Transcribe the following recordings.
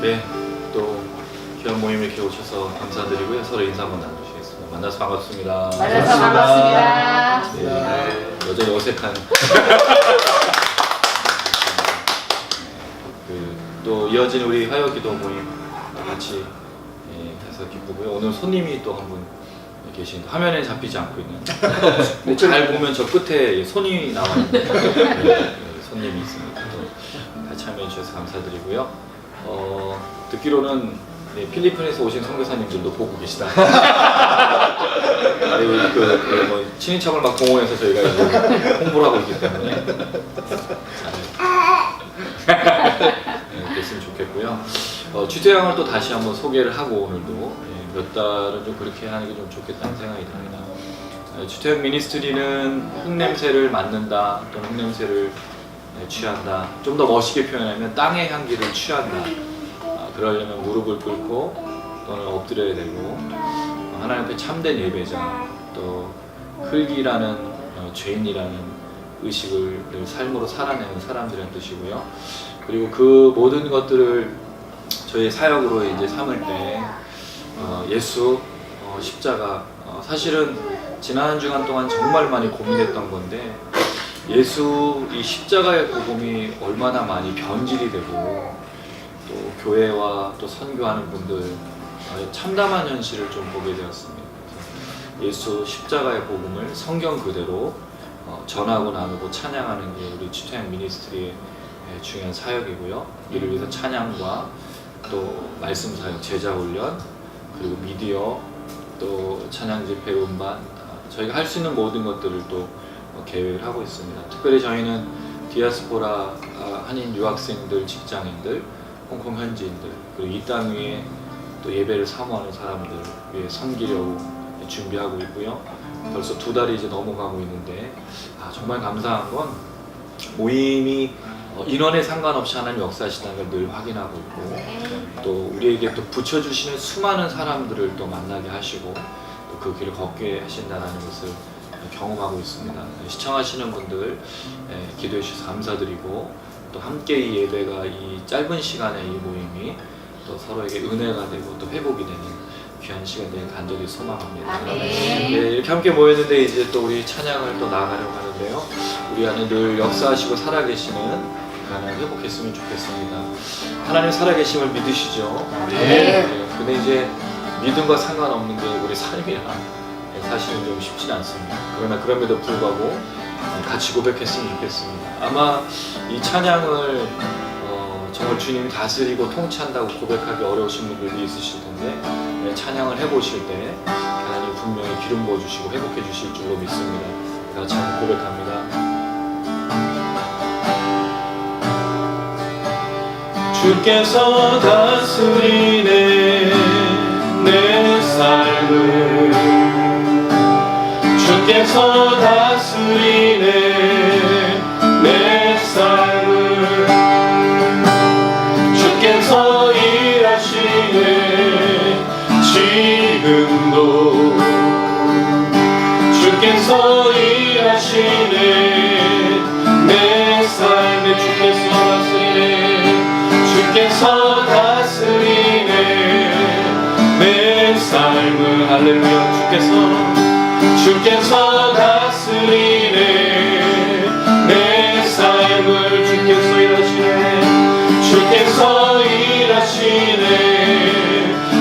네, 또 귀한 모임에 이렇게 오셔서 감사드리고요. 서로 인사 한번 나누시겠습니다. 만나서 반갑습니다. 만나서 반갑습니다. 네, 여전히 어색한 또 이어진 우리 화요기도 모임 같이 해서 기쁘고요. 오늘 손님이 또 한 분 계신, 화면에 잡히지 않고 있는 근데 잘 보면 저 끝에 손이 나와 있는 손님이 있습니다. 또 같이 참여해 주셔서 감사드리고요. 듣기로는 필리핀에서 오신 선교사님들도 보고 계시다. 뭐 친인척을 막 동원해서 저희가 이제 홍보를 하고 있기 때문에 됐으면 좋겠고요. 주태양을 또 다시 한번 소개를 하고 오늘도 몇 달은 좀 그렇게 하는 게 좀 좋겠다는 생각이 듭니다. 주태양 미니스트리는 흙냄새를 맡는다, 또는 흙냄새를 취한다. 좀 더 멋있게 표현하면 땅의 향기를 취한다. 그러려면 무릎을 꿇고 또는 엎드려야 되고, 하나님 앞에 참된 예배자, 또 흙이라는 죄인이라는 의식을 늘 삶으로 살아내는 사람들이라는 뜻이고요. 그리고 그 모든 것들을 저희 사역으로 이제 삼을 때 예수 십자가, 사실은 지난 한 주간 동안 정말 많이 고민했던 건데, 예수 이 십자가의 복음이 얼마나 많이 변질이 되고 또 교회와 또 선교하는 분들 참담한 현실을 좀 보게 되었습니다. 예수 십자가의 복음을 성경 그대로 전하고 나누고 찬양하는 게 우리 주태양 미니스트리의 중요한 사역이고요. 이를 위해서 찬양과 또 말씀 사역, 제자 훈련, 그리고 미디어, 또 찬양 집회 음반, 저희가 할 수 있는 모든 것들을 또 계획을 하고 있습니다. 특별히 저희는 디아스포라 한인 유학생들, 직장인들, 홍콩 현지인들, 그리고 이 땅 위에 또 예배를 사모하는 사람들 위해 섬기려고 준비하고 있고요. 벌써 2달이 이제 넘어가고 있는데 정말 감사한 건 모임이 인원에 상관없이 하나님 역사하시다는 걸 늘 확인하고 있고, 또 우리에게 또 붙여주시는 수많은 사람들을 또 만나게 하시고 또 그 길을 걷게 하신다는 것을 경험하고 있습니다. 시청하시는 분들 기도해 주셔서 감사드리고, 또 함께 이 예배가 이 짧은 시간에 이 모임이 또 서로에게 은혜가 되고 또 회복이 되는 귀한 시간 되길 간절히 소망합니다. 네, 이렇게 함께 모였는데 이제 또 우리 찬양을 또 나아가려고 하는데요. 우리 안에 늘 역사하시고 살아계시는 하나님 회복했으면 좋겠습니다. 하나님 살아계심을 믿으시죠? 네. 근데 이제 믿음과 상관없는 게 우리 삶이라 사실은 좀 쉽지 않습니다. 그러나 그럼에도 불구하고 같이 고백했으면 좋겠습니다. 아마 이 찬양을 정말 주님이 다스리고 통치한다고 고백하기 어려우신 분들도 있으실 텐데, 찬양을 해보실 때 하나님 분명히 기름 부어주시고 회복해 주실 줄로 믿습니다. 같이 한번 고백합니다. 주께서 다스리네 내 삶을, 주께서 다스리네 내 삶을, 주께서 일하시네 지금도, 주께서 일하시네 내 삶에, 주께서 다스리네, 주께서 다스리네 내 삶을, 할렐루야. 주께서 다스리네 내 삶을, 주께서 일하시네, 주께서 일하시네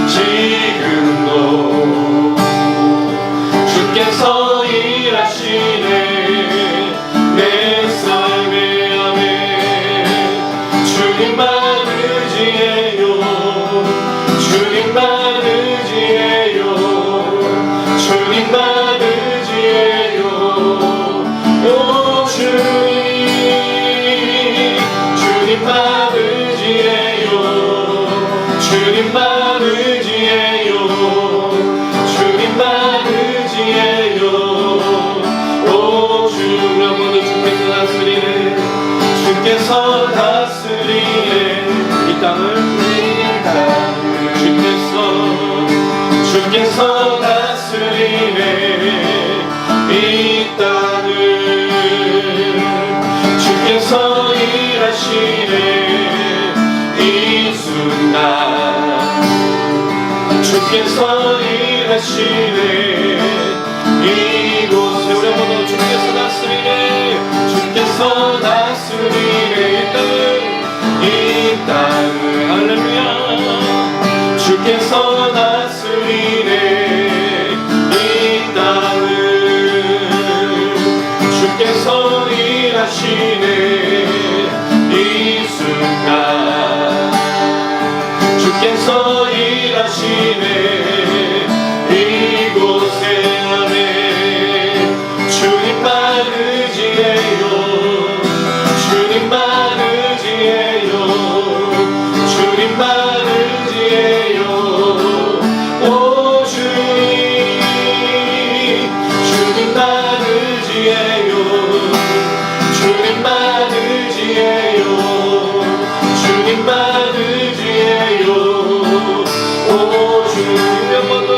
지금도, 주께서 일하시네 내 삶에, 아멘. 주님만 의지해요, 주님만 의지해요, 주님만 의지해요. 오 주님, 주님만 의지해요, 주님만 의지해요, 주님만 의지해요. 오 주님, 모두 주께서 다스리네, 주께서 다스리네 이 땅을, 주께서 다스리네 이 땅을, 주께서 일하시네 이 순간, 주께서 일하시네 이곳에 우리 한번 더 주께서 다스리네 주께서 다스리네 이 땅을 할렐루야 주께서 다스리네 이 땅을 주께서 일하시네 이 순간 주께서 일하시네 이곳에 안에 주님만 의지해요 주님만 의지해요 주님만 의지해요 오 주님 주님만 의지해요 주님만 의지해요 주님만 의지해요 오 주님 한 번 더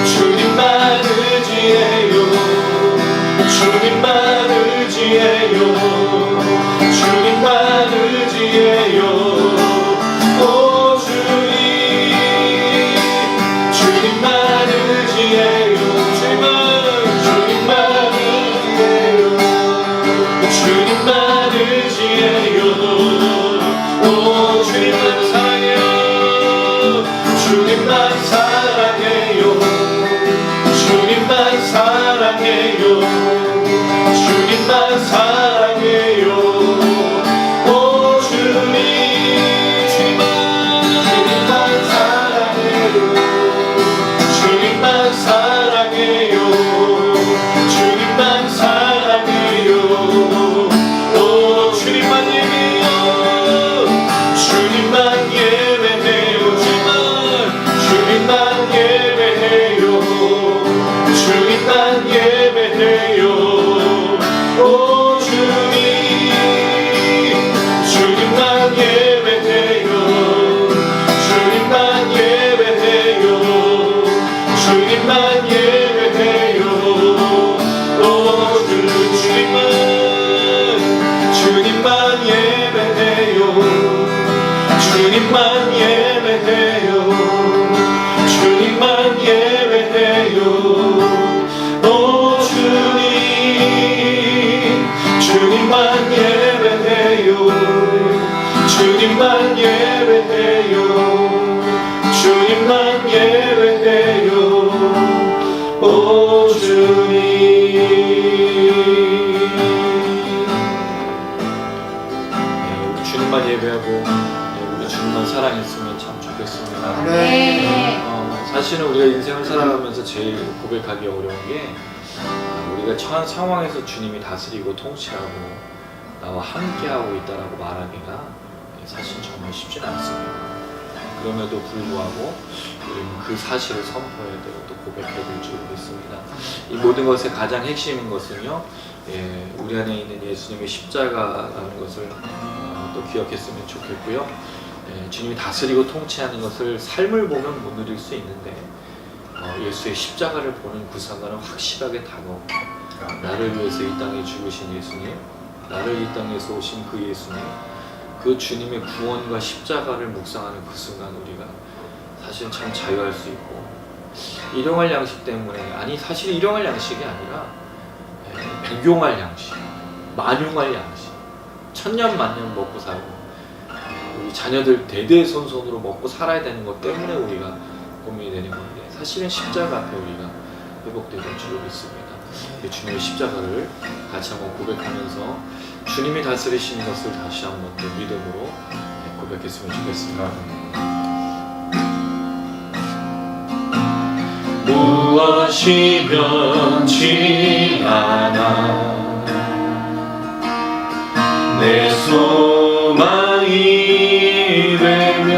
주님만 의지해요 주님만 의지해요 주님만 의지해요 오 주님 주님만 의지해요 주님만 의지해요 주님만 의지해요 오 주님만 사랑해요 주님만 사랑해요 주님만 사랑해요 주님만 사랑해요 오 주님 주님만 사랑해요 주님만 사랑해요 주님만 사랑해요 오 주님만 예배해요 주님만 예배해요 주님만 예배해요 주님만 예배해요 오 주님 주님만 예배해요 주님만 예배해요 주님만 예배해요 오 주님만 예배해요 주님만 예배해요 주님만 예배해요 오 주님 주님만 예배해요 주님만 예배해요 주님만 예배해요 오 주님 우리 주님만 예배하고 우리 주님만 사랑했으면 참 좋겠습니다. 네. 사실은 우리가 인생을 살아가면서 제일 고백하기 어려운 게 우리가 처한 상황에서 주님이 다스리고 통치하고 나와 함께하고 있다라고 말하기가 사실 정말 쉽진 않습니다. 그럼에도 불구하고 우리는 그 사실을 선포해야 되고 또 고백해야 될 줄 믿습니다. 이 모든 것의 가장 핵심인 것은요, 우리 안에 있는 예수님의 십자가라는 것을 또 기억했으면 좋겠고요. 주님이 다스리고 통치하는 것을 삶을 보면 못 누릴 수 있는데 예수의 십자가를 보는 그 순간은 확실하게 다가오고 나를 위해서 이 땅에 죽으신 예수님, 나를 이 땅에서 오신 그 예수님, 그 주님의 구원과 십자가를 묵상하는 그 순간 우리가 사실 참 자유할 수 있고 일용할 양식 때문에 아니 사실 일용할 양식이 아니라 백용할 양식, 만용할 양식, 천년만년 먹고 살고 우리 자녀들 대대손손으로 먹고 살아야 되는 것 때문에 우리가 고민이 되는 건데 사실은 십자가 앞에 우리가 회복되는 줄 믿습니다. 주님의 십자가를 같이 한번 고백하면서 주님이 다스리시는 것을 다시 한번 더 믿음으로 고백했으면 좋겠습니다. 무엇이 변치 않아 내 소망이 되며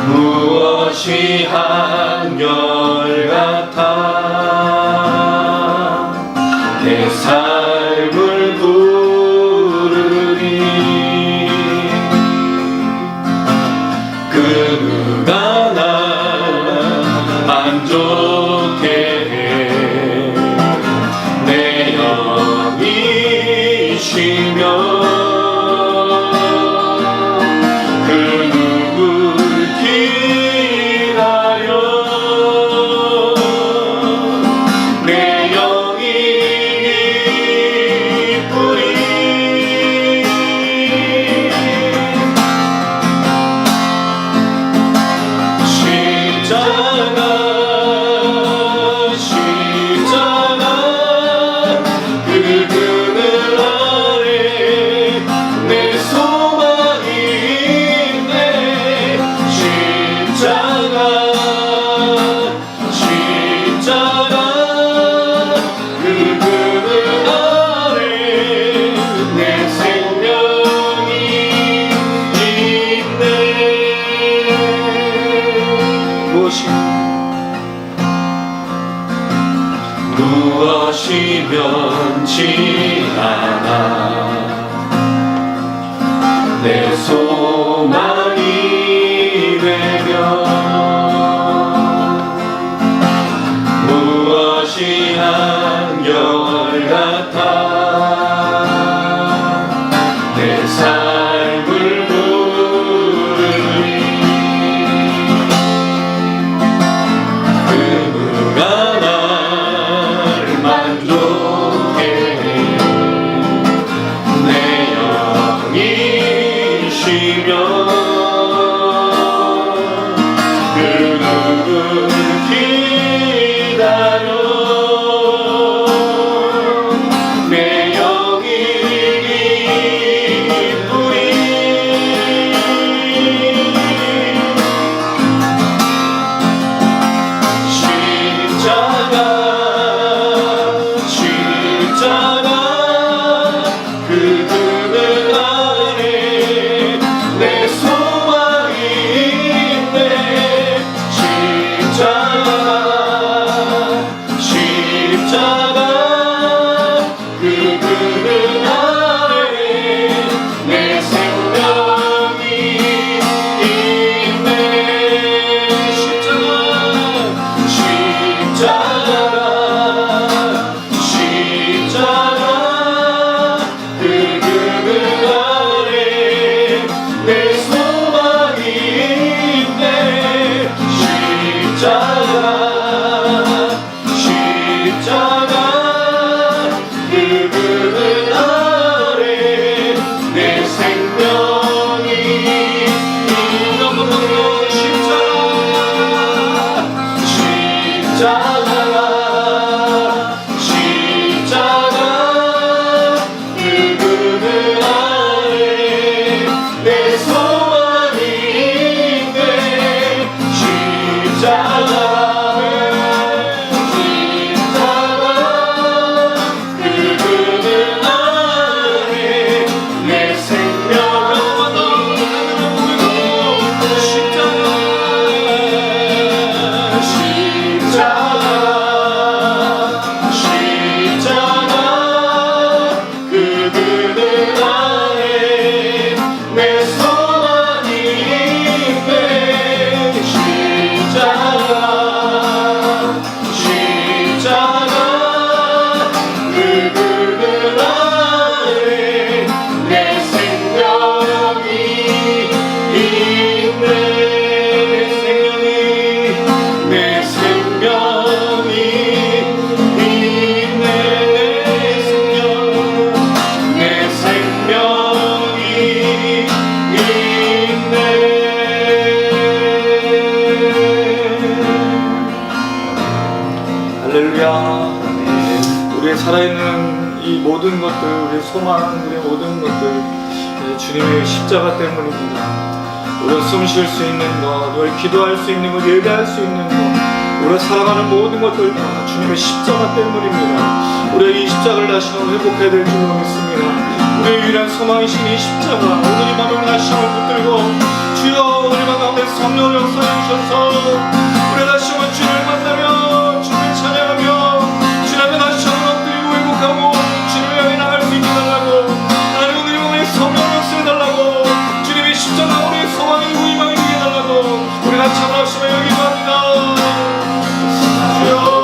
무엇이 한결같아 내 삶을 부르리 그 누가 날 만족해 해 내 영이 그분 안에 내 생명이 있네. 십자가 그분 안에 내 소망이 있네. 십자가 그분 안에 내 생명이 십자가 그분 안에 내 소망이 있네. 십자가 우리의 살아있는 이 모든 것들, 우리의 소망, 우리의 모든 것들 주님의 십자가 때문입니다. 우리가 숨 쉴 수 있는 것, 우리가 기도할 수 있는 것, 예배할 수 있는 것, 우리가 살아가는 모든 것들 다 주님의 십자가 때문입니다. 우리가 이 십자가를 다시 한번 회복해야 될 줄로 믿습니다. 우리의 유일한 소망이신 이 십자가, 오늘 이 마음을 다시 한번 붙들고 주여 우리 맘 가운데 성령을 역사해 주셔서 우리 다시 한번 주님을 만나며 주님을 찬양하며 주님 앞에 다시 한번 엎드리고 회복하고 주님을 향해 나갈 수 있게 달라고, 하나님 오늘 이 몸에 성령을 역사해 달라고, 주님의 십자가 우리의 소망이고 희망이 되게 달라고 우리 같이 한번 하시며 여기 갑니다. 주여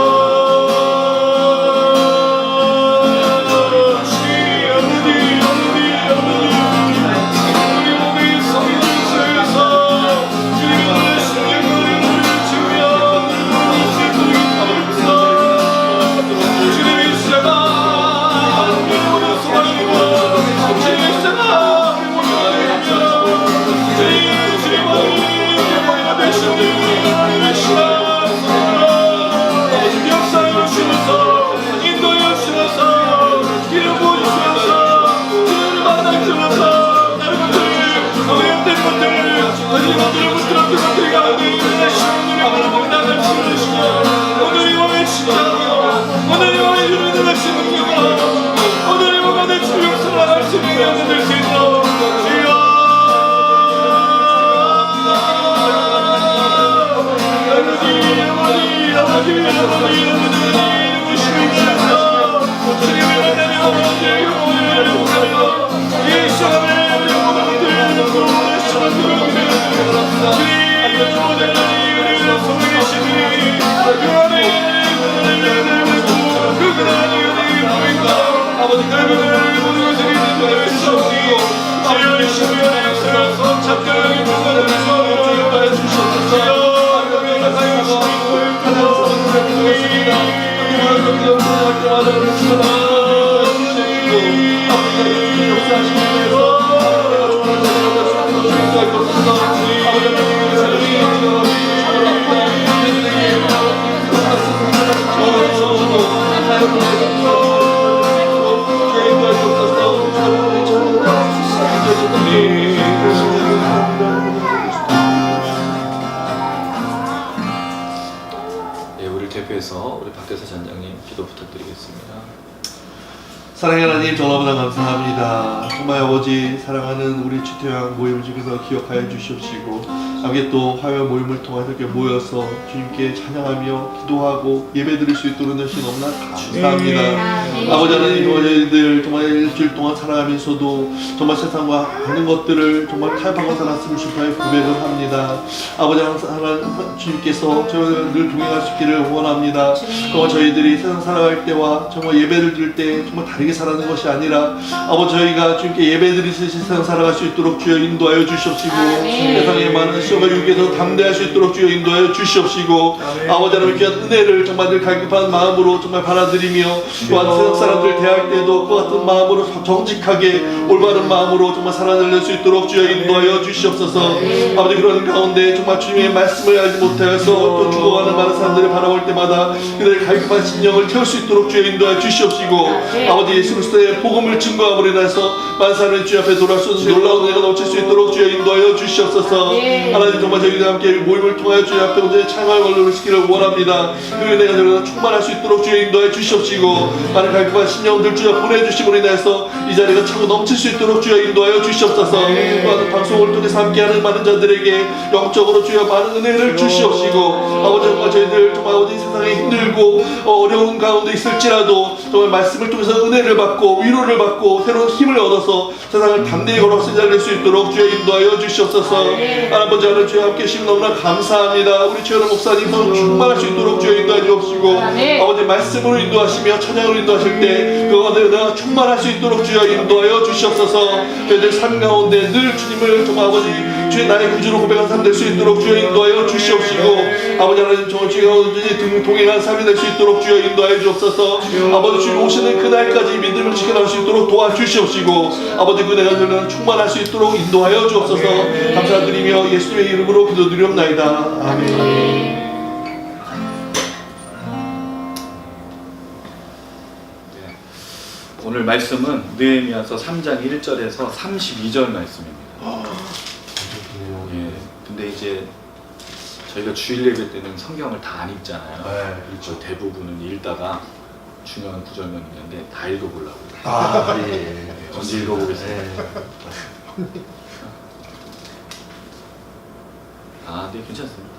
대표해서 우리 박대사 전장님 기도 부탁드리겠습니다. 사랑하는 하나님, 너무나 감사합니다. 정말 아버지, 사랑하는 우리 주태양 모임을 주께서 기억하여 주시옵시고 함께 또 화요 모임을 통해서 이렇게 모여서 주님께 찬양하며 기도하고 예배드릴 수 있도록 하신 너무나 감사합니다. 아버지 하나님, 정말 저희들 정말 일주일 동안 살아가면서도 정말 세상과 많은 것들을 정말 탈바하고 살았음을 싶어요 고백을 합니다. 아버지 하나님, 주님께서 저희를 늘 동행할 수 있기를 원합니다. 정말 저희들이 세상 살아갈 때와 정말 예배를 드릴 때 정말 다르게 살아가는 것이 아니라 아버지 저희가 주님께 예배드릴 수 있는 세상 살아갈 수 있도록 주여 인도하여 주시옵시고 세상에 많은 시험과 유혹에서 담대할 수 있도록 주여 인도하여 주시옵시고 아버지 하나님 귀한 은혜를 정말 늘 갈급한 마음으로 정말 받아들이며 또한 세상 사람들 대할 때도 그 같은 마음으로 정직하게 올바른 마음으로 정말 살아낼 수 있도록 주여 인도하여 주시옵소서. 아버지 그런 가운데 정말 주님의 말씀을 알지 못하여서 또 죽어가는 많은 사람들을 바라볼 때마다 그들의 갈급한 심령을 채울 수 있도록 주여 인도하여 주시옵시고 아버지 예수 그리스도의 복음을 증거함으로 인해서 많은 사람이 주 앞에 돌아올 수 있는 놀라운 은혜가 넘칠 수 있도록 주여 인도하여 주시옵소서. 하나님 정말 저희들 함께 모임을 통하여 주의 앞에 온전히 찬양을 걸로 시키를 원합니다. 그 은혜가 저희가 충만할 수 있도록 주여 인도하여 주시옵시고 많은 갈급한 심령들 주여 보내주심으로 인해서 이 자리가 차고 넘칠 수 있도록 주여 인도하여 주시옵소서. 또한 방송을 통해서 함께하는 많은 자들에게 영적으로 주여 많은 은혜를 주시옵시고 아버지 정말 저희들 정말 어디 세상에 힘들고 어려운 가운데 있을지라도 정말 말씀을 통해서 은혜를 받고 위로를 받고 새로운 힘을 얻어서 세상을 담대히 걸어서 살릴 수 있도록 주여 인도하여 주시옵소서. 아버지 하나님 주여 함께 하시면 너무나 감사합니다. 우리 주여 목사님도 충만할 수 있도록 주여 인도하여 주옵시고 아버지 말씀으로 인도하시며 찬양으로 인도하실 때 그 은혜가 충만할 수 있도록 주여 인도하여 주시옵소서. 저희들 삶 가운데 늘 주님을 정말 아버지 주의 나의 구주로 고백한 삶 될 수 있도록 주여 인도하여 주시옵시고 아버지 하나님 정말 주가 온전히 동행한 삶이 될 수 있도록 주여 인도하여 주옵소서. 아버지 주님 오시는 그날까지 믿음을 지켜나갈 수 있도록 도와주시옵시고 아버지 그 은혜가 저희는 충만할 수 있도록 인도하여 주옵소서. 감사드리며 예수님의 이름으로 기도드리옵나이다. 아멘. 오늘 말씀은 느헤미야서 3장 1절에서 32절 말씀입니다. 예, 근데 이제 저희가 주일 예배 때는 성경을 다 안 읽잖아요. 네, 그렇죠. 대부분은 읽다가 중요한 구절만 있는데 다 읽어보려고요. 예. 언제 읽어보겠습니다. 네, 괜찮습니다.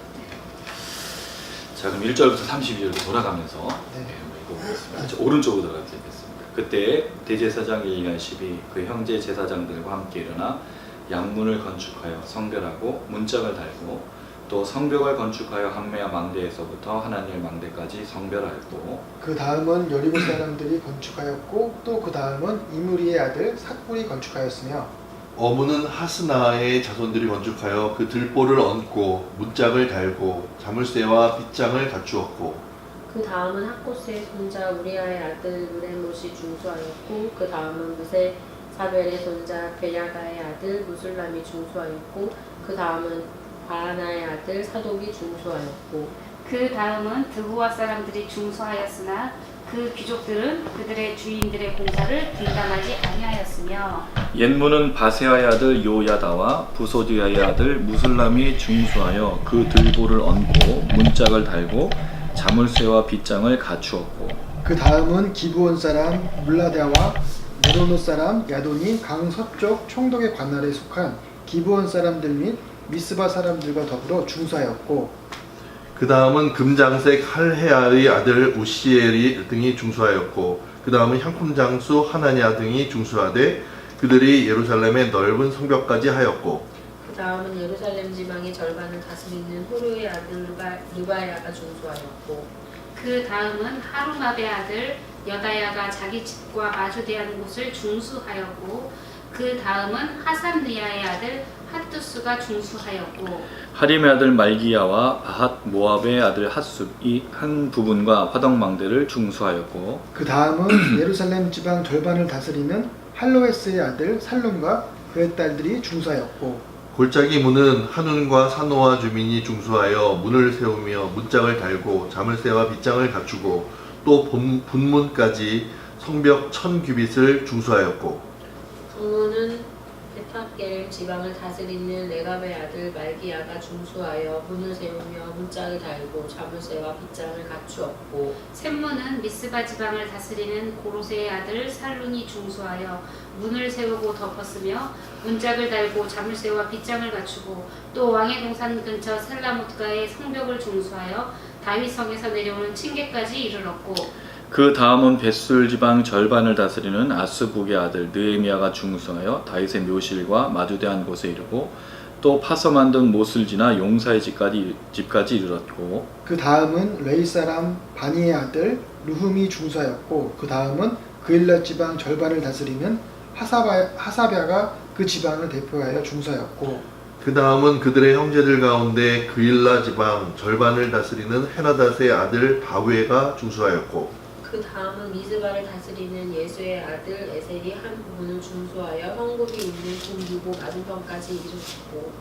자, 그럼 1절부터 32절로 돌아가면서 읽어보겠습니다. 오른쪽으로 들어가겠습니다. 그때 대제사장 엘리야십이 그 형제 제사장들과 함께 일어나 양문을 건축하여 성별하고 문짝을 달고 또 성벽을 건축하여 함메아 망대에서부터 하나님의 망대까지 성별하였고 그 다음은 여리고 사람들이 건축하였고 또 그 다음은 이므리의 아들 삭불이 건축하였으며 어문은 하스나의 자손들이 건축하여 그 들보를 얹고 문짝을 달고 자물쇠와 빗장을 갖추었고 그 다음은 학고스의 손자 우리아의 아들 무레못이 중수하였고 그 다음은 무세 사벨의 손자 베야가의 아들 무술람이 중수하였고 그 다음은 바하나의 아들 사독이 중수하였고 그 다음은 드부와 사람들이 중수하였으나 그 귀족들은 그들의 주인들의 공사를 분담하지 아니하였으며 옛문은 바세아의 아들 요야다와 부소디아의 아들 무술람이 중수하여 그 들보를 얹고 문짝을 달고 자물쇠와 빗장을 갖추었고 그 다음은 기브온 사람 물라다와 무로노 사람 야돈이 강 서쪽 총독의 관할에 속한 기브온 사람들 및 미스바 사람들과 더불어 중수하였고 그 다음은 금장색 할헤아의 아들 우시엘이 등이 중수하였고 그 다음은 향품장수 하나냐 등이 중수하되 그들이 예루살렘의 넓은 성벽까지 하였고 그 다음은 예루살렘 지방의 절반을 다스리는 호르의 아들 르바야가 중수하였고 그 다음은 하루마베 아들 여다야가 자기 집과 마주대한 곳을 중수하였고 그 다음은 하산리아의 아들 핫두스가 중수하였고 하림의 아들 말기야와 바핫 모압의 아들 핫숲이 한 부분과 화덕망대를 중수하였고 그 다음은 예루살렘 지방 절반을 다스리는 할로에스의 아들 살룸과 그의 딸들이 중수하였고 골짜기 문은 한운과 사노아 주민이 중수하여 문을 세우며 문짝을 달고 자물쇠와 빗장을 갖추고 또 분문까지 성벽 1000규빗을 중수하였고 성문은 베타겔 지방을 다스리는 레갑의 아들 말기야가 중수하여 문을 세우며 문짝을 달고 자물쇠와 빗장을 갖추었고 셈문은 미스바 지방을 다스리는 고로세의 아들 살룬이 중수하여 문을 세우고 덮었으며 문짝을 달고 자물쇠와 빗장을 갖추고 또 왕의 동산 근처 셀라못가의 성벽을 중수하여 다윗성에서 내려오는 층계까지 이르렀고 그 다음은 벳술 지방 절반을 다스리는 아스북의 아들 느헤미야가 중수하여 다윗의 묘실과 마주대한 곳에 이르고 또 파서 만든 못을 지나 용사의 집까지 이르렀고 그 다음은 레이 사람 바니의 아들 루흠이 중수하였고 그 다음은 그일랏 지방 절반을 다스리는 하사랴가 그 지방을 대표하여 중수하였고 그 다음은 그들의 형제들 가운데 그일라 지방 절반을 다스리는 헤나닷의 아들 바웨가 중수하였고 그 다음은 미스바를 다스리는 예수의 아들 에셀이 한 부분을 중수하여 성읍이 있는 동유보 맞은편까지 이르렀고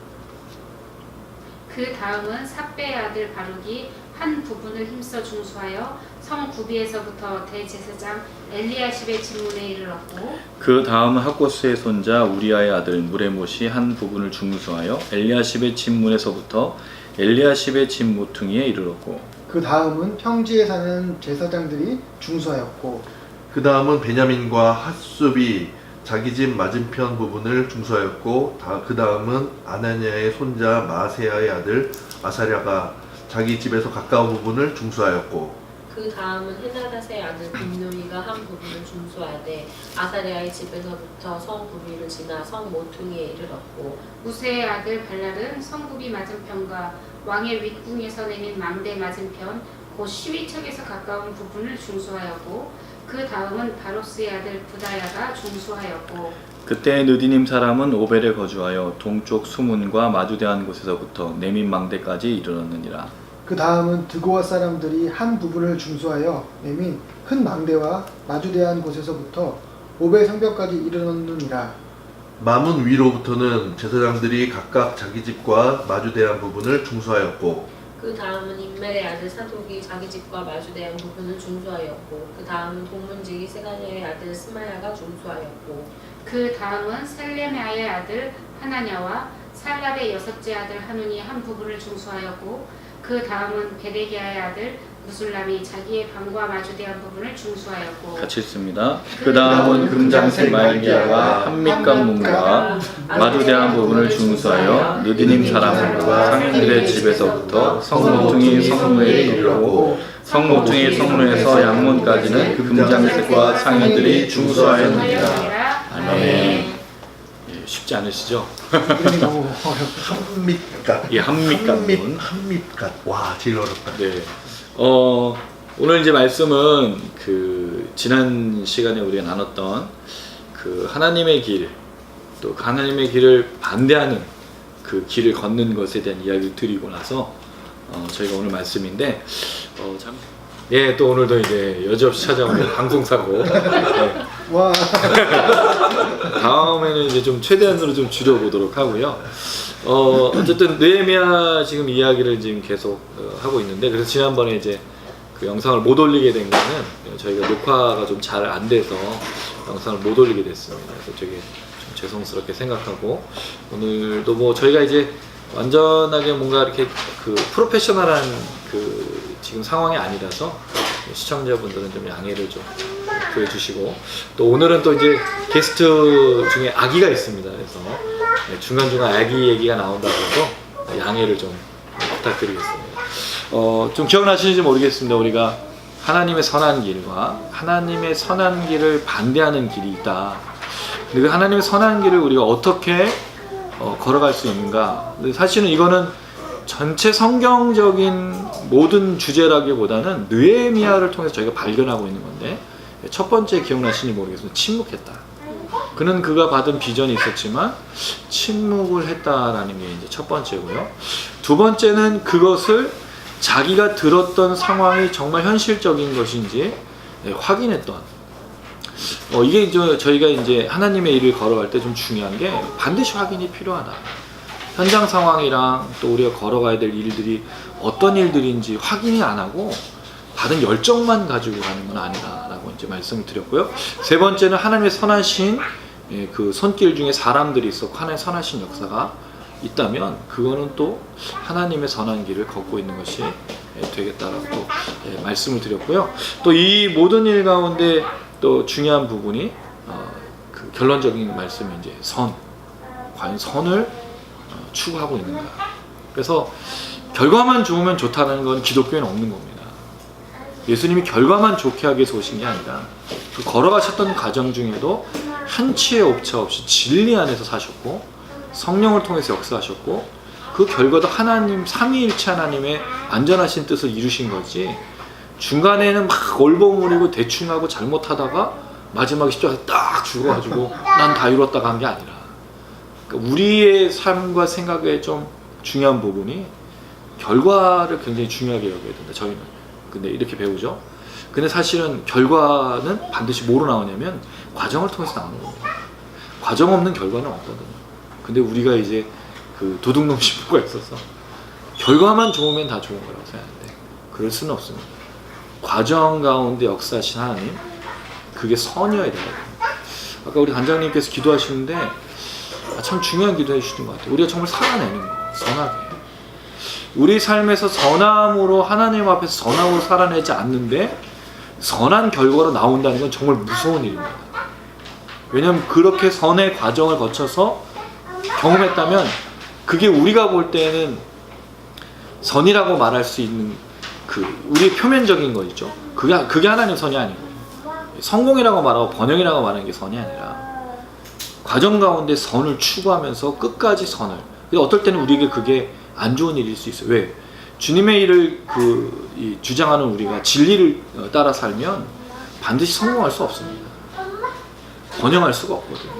그 다음은 삽배의 아들 바룩이 한 부분을 힘써 중수하여 성 구비에서부터 대제사장 엘리야십의 진문에 이르렀고 그 다음은 학고스의 손자 우리아의 아들 무레못이 한 부분을 중수하여 엘리야십의 집문에서부터 엘리야십의 집 모퉁이에 이르렀고 그 다음은 평지에 사는 제사장들이 중수하였고 그 다음은 베냐민과 핫숲이 자기 집 맞은편 부분을 중수하였고 그 다음은 아나니아의 손자 마세야의 아들 아사랴가 자기 집에서 가까운 부분을 중수하였고 그 다음은 헤나닷의 아들 빈누이가 한 부분을 중수하되 아사랴의 집에서부터 성 구비를 지나 성 모퉁이에 이르렀고 우세의 아들 발랄은 성구비 맞은편과 왕의 윗궁에서 내민 망대 맞은편 곧 시위척에서 가까운 부분을 중수하였고 그 다음은 바로스의 아들 부다야가 중수하였고 그때 느디님 사람은 오벨에 거주하여 동쪽 수문과 마주대한 곳에서부터 내민 망대까지 이르렀느니라. 그 다음은 드고아 사람들이 한 부분을 중수하여 내민 큰 망대와 마주대한 곳에서부터 오벨 성벽까지 이르렀느니라. 마문 위로부터는 제사장들이 각각 자기 집과 마주대한 부분을 중수하였고 그 다음은 임멜의 아들 사독이 자기 집과 마주대한 부분을 중수하였고 그 다음은 동문지기 세가냐의 아들 스마야가 중수하였고 그 다음은 셀레메아의 아들 하나냐와 살랍의 여섯째 아들 하눈이 한 부분을 중수하였고 그 다음은 베데기야의 아들 무술람이 자기의 방과 마주대한 부분을 중수하였고 같이 읽습니다. 그 다음은 금장색 말기야가 한밑간 문과 마주대한 부분을 중수하여 느디님 사람들과 상인들의 집에서부터 성모퉁이 성루에 이르렀고 성모퉁이 성루에서 양문까지는 금장색과 상인들이 중수하였느니라. 아멘. 예, 쉽지 않으시죠? 이름이 너무 어렵다. 한밑갓 예, 한밑간 문. 한밑갓 와 제일 어렵다. 네. 오늘 이제 말씀은 그 지난 시간에 우리가 나눴던 그 하나님의 길, 또 하나님의 길을 반대하는 그 길을 걷는 것에 대한 이야기를 드리고 나서 저희가 오늘 말씀인데 예, 또 오늘도 이제 여지없이 찾아오는 방송사고. 네. 와. 다음에는 이제 좀 최대한으로 좀 줄여보도록 하고요. 어쨌든 느헤미야 지금 이야기를 지금 계속 하고 있는데 그래서 지난번에 이제 그 영상을 못 올리게 된 거는 저희가 녹화가 좀 잘 안 돼서 영상을 못 올리게 됐습니다. 그래서 되게 좀 죄송스럽게 생각하고 오늘도 뭐 저희가 이제 완전하게 뭔가 이렇게 그 프로페셔널한 그 지금 상황이 아니라서 시청자분들은 좀 양해를 좀 구해주시고 또 오늘은 또 이제 게스트 중에 아기가 있습니다. 그래서 중간중간 아기 얘기가 나온다고 해서 양해를 좀 부탁드리겠습니다. 좀 기억나시는지 모르겠습니다. 우리가 하나님의 선한 길과 하나님의 선한 길을 반대하는 길이 있다. 근데 그 하나님의 선한 길을 우리가 어떻게 걸어갈 수 있는가? 근데 사실은 이거는 전체 성경적인 모든 주제라기보다는 느헤미야를 통해서 저희가 발견하고 있는 건데 첫 번째 기억나시는지 모르겠습니다. 침묵했다. 그는 그가 받은 비전이 있었지만 침묵을 했다라는 게 이제 첫 번째고요. 두 번째는 그것을 자기가 들었던 상황이 정말 현실적인 것인지 확인했던. 이게 이제 저희가 이제 하나님의 일을 걸어갈 때 좀 중요한 게 반드시 확인이 필요하다. 현장 상황이랑 또 우리가 걸어가야 될 일들이 어떤 일들인지 확인이 안 하고 받은 열정만 가지고 가는 건 아니다라고 이제 말씀을 드렸고요. 세 번째는 하나님의 선하신 그 손길 중에 사람들이 있었고 하나님의 선하신 역사가 있다면 그거는 또 하나님의 선한 길을 걷고 있는 것이 되겠다라고 또 말씀을 드렸고요. 또 이 모든 일 가운데 또 중요한 부분이 그 결론적인 말씀이 이제 과연 선을 추구하고 있는가. 그래서 결과만 좋으면 좋다는 건 기독교에는 없는 겁니다. 예수님이 결과만 좋게 하기 위해서 오신 게 아니라 그 걸어가셨던 과정 중에도 한치의 오차 없이 진리 안에서 사셨고 성령을 통해서 역사하셨고 그 결과도 하나님 삼위일체 하나님의 안전하신 뜻을 이루신 거지 중간에는 막 얼버무리고 대충하고 잘못하다가 마지막에 십자가에서 딱 죽어가지고 난 다 이뤘다가 한 게 아니라 그러니까 우리의 삶과 생각의 좀 중요한 부분이 결과를 굉장히 중요하게 여겨야 된다. 저희는 근데 이렇게 배우죠. 근데 사실은 결과는 반드시 뭐로 나오냐면 과정을 통해서 나오는 겁니다. 과정 없는 결과는 없거든요. 근데 우리가 이제 그 도둑놈 신부가 있어서 결과만 좋으면 다 좋은 거라고 생각하는데 그럴 수는 없습니다. 과정 가운데 역사하신 하나님, 그게 선이어야 되거든요. 아까 우리 단장님께서 기도하시는데 참 중요한 기도 해주시는 것 같아요. 우리가 정말 살아내는 거, 선하게. 우리 삶에서 선함으로 하나님 앞에서 선함으로 살아내지 않는데 선한 결과로 나온다는 건 정말 무서운 일입니다. 왜냐하면 그렇게 선의 과정을 거쳐서 경험했다면 그게 우리가 볼 때는 선이라고 말할 수 있는 그 우리의 표면적인 거 있죠. 그게 하나님 선이 아니고 성공이라고 말하고 번영이라고 말하는 게 선이 아니라 과정 가운데 선을 추구하면서 끝까지 선을. 어떨 때는 우리에게 그게 안 좋은 일일 수 있어요. 왜? 주님의 일을 주장하는 우리가 진리를 따라 살면 반드시 성공할 수 없습니다. 번영할 수가 없거든요.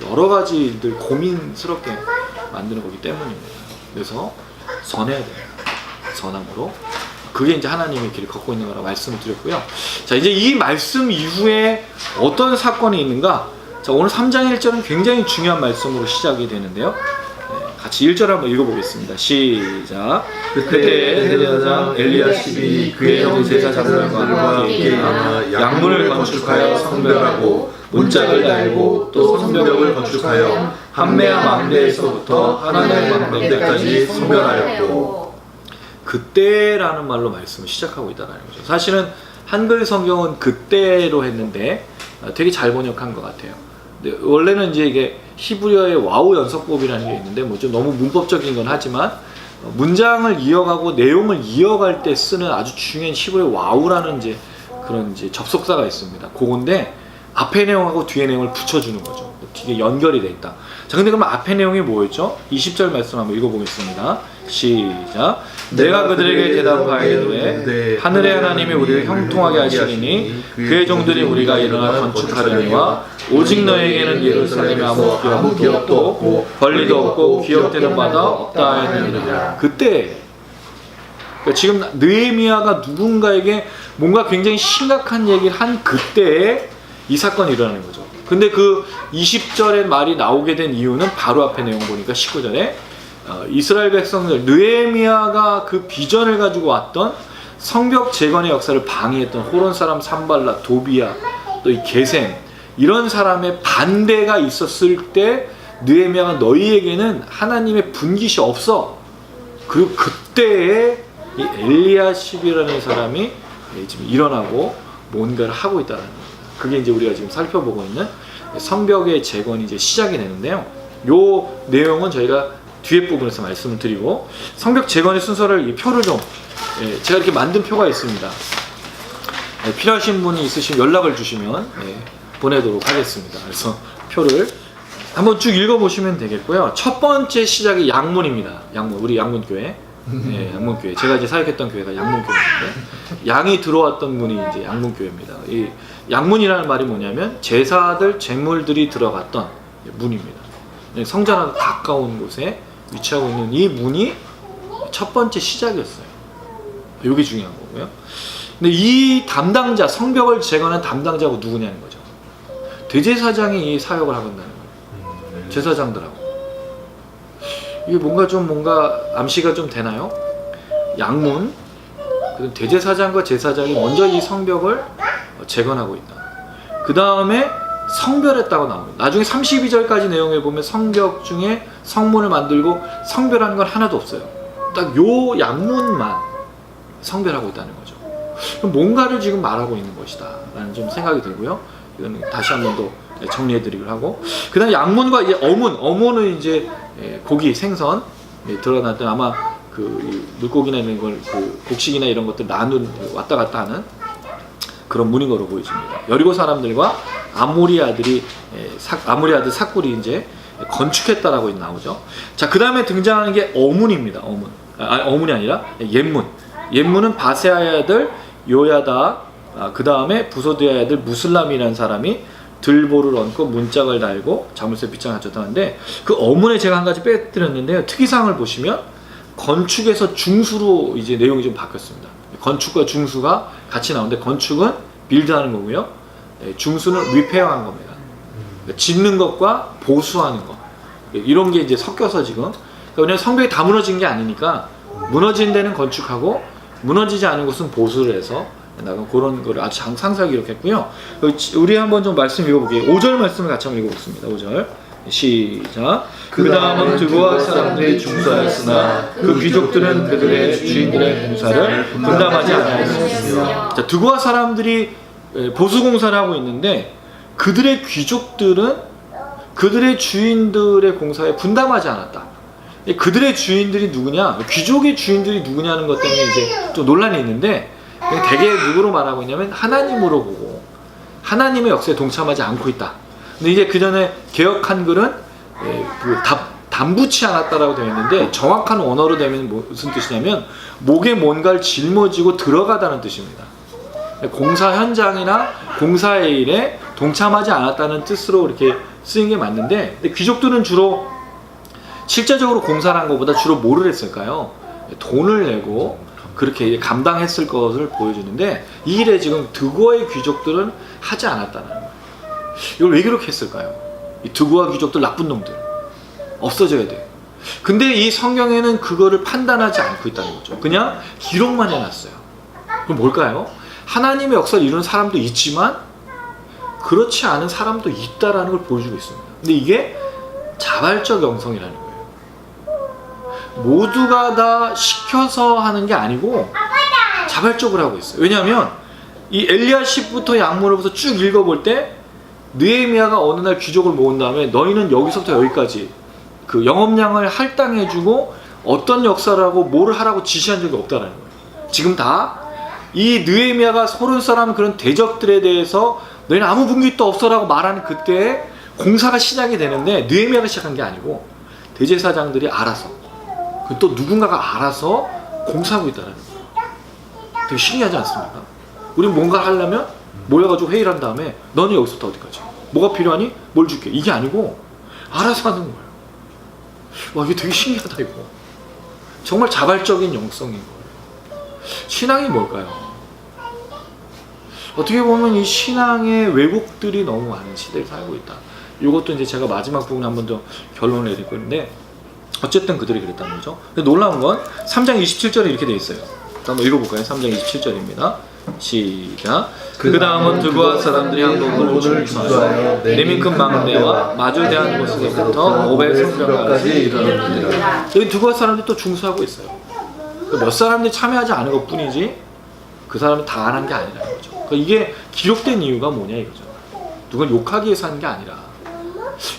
여러 가지 일들 고민스럽게 만드는 거기 때문입니다. 그래서 선해야 돼요. 선함으로. 그게 이제 하나님의 길을 걷고 있는 거라고 말씀을 드렸고요. 자, 이제 이 말씀 이후에 어떤 사건이 있는가? 자, 오늘 3장 1절은 굉장히 중요한 말씀으로 시작이 되는데요. 같이 1절 한번 읽어보겠습니다. 시작. 그때 대제사장 엘리야십이 그의 형 제사장들과 함께 양문을 건축하여 성별하고 문짝을 달고 또 성벽을 건축하여 한매와 망대에서부터 하나님의 망대까지 성별하였고. 그때라는 말로 말씀을 시작하고 있다는 거죠. 사실은 한글 성경은 그때로 했는데 되게 잘 번역한 것 같아요. 근데 원래는 이제 이게 히브리어의 와우 연속법이라는 게 있는데 뭐 좀 너무 문법적인 건 하지만 문장을 이어가고 내용을 이어갈 때 쓰는 아주 중요한 히브리어 와우라는 이제 그런 이제 접속사가 있습니다. 그건데 앞에 내용하고 뒤에 내용을 붙여주는 거죠. 이게 연결이 돼 있다. 자, 근데 그럼 앞에 내용이 뭐였죠? 20절 말씀 한번 읽어보겠습니다. 시작. 내가 그들에게 대답하이르되 하늘의 하나님이 우리를 형통하게 하시리니 그의 종들이 우리가 일어나 건축하려니와 오직 너에게는 예루살렘에 아무 기업도 없고 권리도 없고 기업되는 바다 없다 하였느니라. 그때 그러니까 지금 느헤미야가 누군가에게 뭔가 굉장히 심각한 얘기를 한 그때에 이 사건이 일어나는 거죠. 근데 그 20절의 말이 나오게 된 이유는 바로 앞에 내용 보니까 19절에 이스라엘 백성들 느헤미야가 그 비전을 가지고 왔던 성벽 재건의 역사를 방해했던 호론 사람 산발라, 도비야, 또 이 게셈 이런 사람의 반대가 있었을 때 느헤미야가 너희에게는 하나님의 분깃이 없어. 그리고 그때에 이 엘리야십이라는 사람이 지금 일어나고 뭔가를 하고 있다는 겁니다. 그게 이제 우리가 지금 살펴보고 있는 성벽의 재건이 이제 시작이 되는데요. 요 내용은 저희가 뒤에 부분에서 말씀을 드리고 성벽 재건의 순서를 이 표를 좀 제가 이렇게 만든 표가 있습니다. 필요하신 분이 있으시면 연락을 주시면 보내도록 하겠습니다. 그래서 표를 한번 쭉 읽어보시면 되겠고요. 첫 번째 시작이 양문입니다. 양문, 우리 양문교회. 양문교회. 제가 이제 사역했던 교회가 양문교회인데 양이 들어왔던 문이 이제 양문교회입니다. 이 양문이라는 말이 뭐냐면 제사들, 제물들이 들어갔던 문입니다. 성전하고 가까운 곳에 위치하고 있는 이 문이 첫 번째 시작이었어요. 이게 중요한 거고요. 근데 이 담당자, 성벽을 재건한 담당자가 누구냐는 거죠. 대제사장이 이 사역을 하고 있다는 거예요. 제사장들하고. 이게 뭔가 암시가 좀 되나요? 양문, 대제사장과 제사장이 먼저 이 성벽을 재건하고 있다. 그 다음에 성별했다고 나옵니다. 나중에 32절까지 내용에 보면 성벽 중에 성문을 만들고 성별하는 건 하나도 없어요. 딱 요 양문만 성별하고 있다는 거죠. 그럼 뭔가를 지금 말하고 있는 것이다 라는 좀 생각이 들고요. 이건 다시 한 번 더 정리해드리기로 하고, 그 다음에 양문과 이제 어문은 이제 고기, 생선 드러났던 아마 그 물고기나 이런 걸 그 곡식이나 이런 것들 왔다 갔다 하는 그런 문인 거로 보여집니다. 여리고 사람들과 아모리 아들 삭굴이 이제 건축했다라고 나오죠. 자, 그 다음에 등장하는 게 어문입니다. 어문이 아니라 옌문. 옌문은 바세아의 아들 요야다, 그 다음에 부소드의 아들 무슬람이라는 사람이 들보를 얹고 문짝을 달고 자물쇠 빗장을 갖췄다는데, 그 어문에 제가 한 가지 빼뜨렸는데요. 특이사항을 보시면 건축에서 중수로 이제 내용이 좀 바뀌었습니다. 건축과 중수가 같이 나오는데, 건축은 빌드하는 거고요. 중수는 리페어하는 겁니다. 짓는 것과 보수하는 것, 이런 게 이제 섞여서 지금, 왜냐면 성벽이 다 무너진 게 아니니까 무너진 데는 건축하고 무너지지 않은 곳은 보수를 해서 나간 그런 걸 아주 상세하게 기록했고요. 우리 한번 좀 말씀 읽어볼게요. 5절 말씀을 같이 한번 읽어보겠습니다. 5절 시작. 그 다음은 드고아 사람들이 중수하였으나 그 귀족들은 그들의 주인들의 공사를 분담하지 않았습니다. 자, 드고아 사람들이 보수 공사를 하고 있는데, 그들의 귀족들은 그들의 주인들의 공사에 분담하지 않았다. 그들의 주인들이 누구냐, 귀족의 주인들이 누구냐는 것 때문에 이제 좀 논란이 있는데, 대개 누구로 말하고 있냐면 하나님으로 보고 하나님의 역사에 동참하지 않고 있다. 근데 이제 그 전에 개역 한글은 담붙지 않았다라고 되어 있는데, 정확한 원어로 되면 무슨 뜻이냐면 목에 뭔가를 짊어지고 들어가다는 뜻입니다. 공사 현장이나 공사의 일에 동참하지 않았다는 뜻으로 이렇게 쓰인 게 맞는데, 근데 귀족들은 주로 실제적으로 공사를 한 것보다 주로 뭐를 했을까요? 돈을 내고 그렇게 감당했을 것을 보여주는데, 이 일에 지금 드고아의 귀족들은 하지 않았다는 거예요. 이걸 왜 그렇게 했을까요? 이 드고아 귀족들 나쁜 놈들 없어져야 돼. 근데 이 성경에는 그거를 판단하지 않고 있다는 거죠. 그냥 기록만 해놨어요. 그럼 뭘까요? 하나님의 역사를 이루는 사람도 있지만 그렇지 않은 사람도 있다라는 걸 보여주고 있습니다. 근데 이게 자발적 영성이라는 거예요. 모두가 다 시켜서 하는 게 아니고 자발적으로 하고 있어요. 왜냐하면 이 엘리야십부터 양문으로부터 쭉 읽어볼 때 느헤미야가 어느 날 귀족을 모은 다음에 너희는 여기서부터 여기까지 그 영업량을 할당해주고 어떤 역사를 하고 뭘 하라고 지시한 적이 없다는 거예요. 지금 다 이 느헤미야가 소론 사람 그런 대적들에 대해서 너희는 아무 분깃도 없어라고 말하는 그때 공사가 시작이 되는데, 느헤미야가 시작한 게 아니고 대제사장들이 알아서, 또 누군가가 알아서 공사하고 있다는 거예요. 되게 신기하지 않습니까? 우린 뭔가 하려면 모여가지고 회의를 한 다음에 너는 여기서부터 어디까지? 뭐가 필요하니? 뭘 줄게? 이게 아니고 알아서 하는 거예요. 와, 이게 되게 신기하다 이거. 정말 자발적인 영성인 거예요. 신앙이 뭘까요? 어떻게 보면 이 신앙의 왜곡들이 너무 많은 시대를 살고 있다. 이것도 이제 제가 마지막 부분에 한 번 더 결론을 내릴 건데, 어쨌든 그들이 그랬다는 거죠. 근데 놀라운 건 3장 27절에 이렇게 돼 있어요. 한번 읽어볼까요? 3장 27절입니다. 시작. 그 다음은 드고아 사람들이 한국을 중수하여 네민큰 망대와 마주 대한 곳에서부터 오벳 성벽까지 이르렀느니라. 여기 드고아 사람들이 또 중수하고 있어요. 몇 사람들이 참여하지 않은 것 뿐이지 그 사람은 다 안 한 게 아니라는 거죠. 그러니까 이게 기록된 이유가 뭐냐 이거죠. 누굴 욕하기 위해서 하는 게 아니라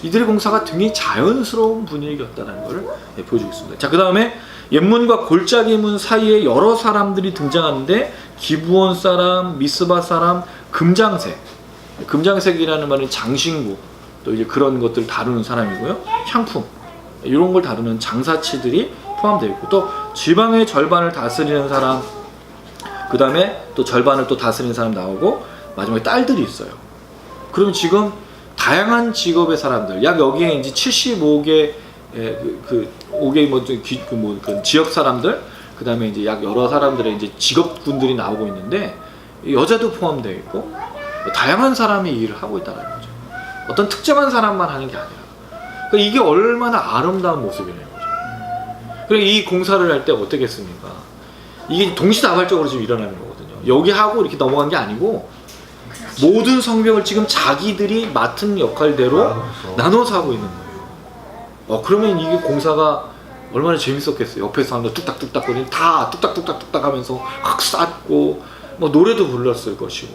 이들의 공사가 굉장히 자연스러운 분위기였다는 것을 보여주고 있습니다. 자, 그 다음에 옌문과 골짜기 문 사이에 여러 사람들이 등장하는데, 기브온 사람, 미스바 사람, 금장색. 금장색이라는 말은 장신구, 또 이제 그런 것들을 다루는 사람이고요. 향품, 이런 걸 다루는 장사치들이 포함되어 있고, 또 지방의 절반을 다스리는 사람, 그 다음에 또 절반을 또 다스리는 사람 나오고, 마지막에 딸들이 있어요. 그러면 지금 다양한 직업의 사람들, 약 여기에 이제 75개 지역 사람들, 그 다음에 이제 약 여러 사람들의 이제 직업군들이 나오고 있는데, 여자도 포함되어 있고 다양한 사람이 이 일을 하고 있다는 거죠. 어떤 특정한 사람만 하는 게 아니라. 그러니까 이게 얼마나 아름다운 모습이냐는 거죠. 그리고 이 공사를 할 때 어떻게 했습니까? 이게 동시다발적으로 지금 일어나는 거거든요. 여기 하고 이렇게 넘어간 게 아니고 모든 성벽을 지금 자기들이 맡은 역할대로 나눠서 하고 있는 거예요. 그러면 이게 공사가 얼마나 재밌었겠어요. 옆에서 사람들 뚝딱뚝딱 거리는 다 뚝딱뚝딱 하면서 확 쌓고 뭐 노래도 불렀을 것이고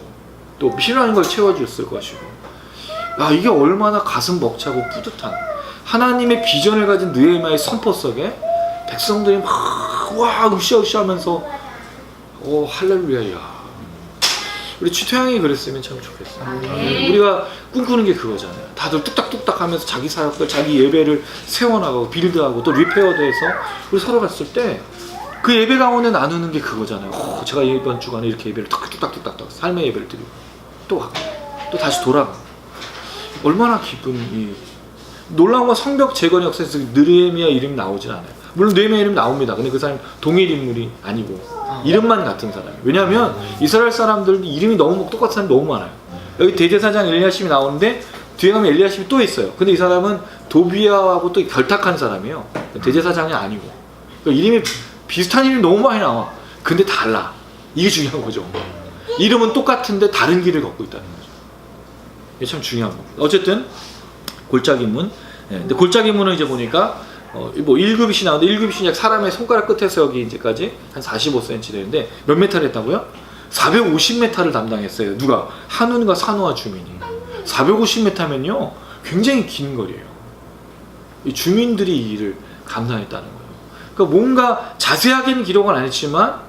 또 필요한 걸 채워줬을 것이고 이게 얼마나 가슴 벅차고 뿌듯한 하나님의 비전을 가진 느헤미야의 선포 속에 백성들이 막 으쌰으쌰 하면서 할렐루야야. 우리 추태양이 그랬으면 참 좋겠어요. 우리가 꿈꾸는 게 그거잖아요. 다들 뚝딱뚝딱 하면서 자기 사역들, 자기 예배를 세워나가고 빌드하고 또 리페어도 해서 우리 서로 갔을 때 그 예배 가운데 나누는 게 그거잖아요. 제가 이번 주간에 이렇게 예배를 뚝딱뚝딱 삶의 예배를 드리고 또 하고 또 다시 돌아가고 얼마나 기쁜 놀라운 건 성벽 재건 역사에서 느헤미야 이름이 나오진 않아요. 물론 느헤미야 이름 나옵니다. 근데 그 사람 동일 인물이 아니고 이름만 같은 사람이에요. 왜냐하면 이스라엘 사람들 이름이 너무 똑같은 사람이 너무 많아요. 여기 대제사장 엘리야십이 나오는데 뒤에 가면 엘리야십이 또 있어요. 근데 이 사람은 도비야하고 또 결탁한 사람이에요. 대제사장이 아니고 그러니까 이름이 비슷한 이름이 너무 많이 나와. 근데 달라. 이게 중요한 거죠. 이름은 똑같은데 다른 길을 걷고 있다는 거죠. 이게 참 중요한 겁니다. 어쨌든 골짜기문. 근데 골짜기문은 이제 보니까 뭐 1규빗이 나오는데 1규빗이 약 사람의 손가락 끝에서 여기 이제까지 한 45cm 되는데 몇 메타를 했다고요? 450m를 담당했어요. 누가? 한운과 산호와 주민이. 450m면요 굉장히 긴 거리예요. 이 주민들이 이 일을 감당했다는 거예요. 그러니까 뭔가 자세하게는 기록은 안 했지만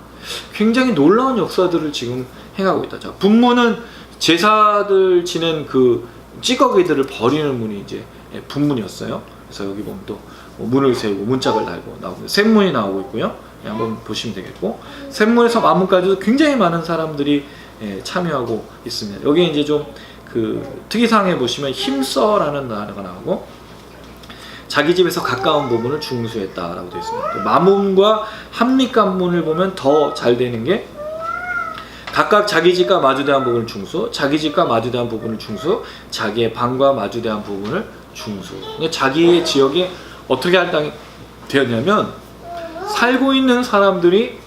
굉장히 놀라운 역사들을 지금 행하고 있다. 자, 분문은 제사들 지낸 그 찌꺼기들을 버리는 문이 이제 분문이었어요. 그래서 여기 보면 또 문을 세우고 문짝을 달고 나오고 샘문이 나오고 있고요. 한번 보시면 되겠고 샘문에서 만문까지도 굉장히 많은 사람들이 참여하고 있습니다. 여기 이제 좀 그 특이사항에 보시면 힘써라는 단어가 나오고 자기 집에서 가까운 부분을 중수했다라고 되어 있습니다. 마문과 한밑간문을 보면 더 잘 되는 게 각각 자기 집과 마주대한 부분을 중수, 자기 집과 마주대한 부분을 중수, 자기의 방과 마주대한 부분을 중수. 자기의 지역이 어떻게 할당이 되었냐면 살고 있는 사람들이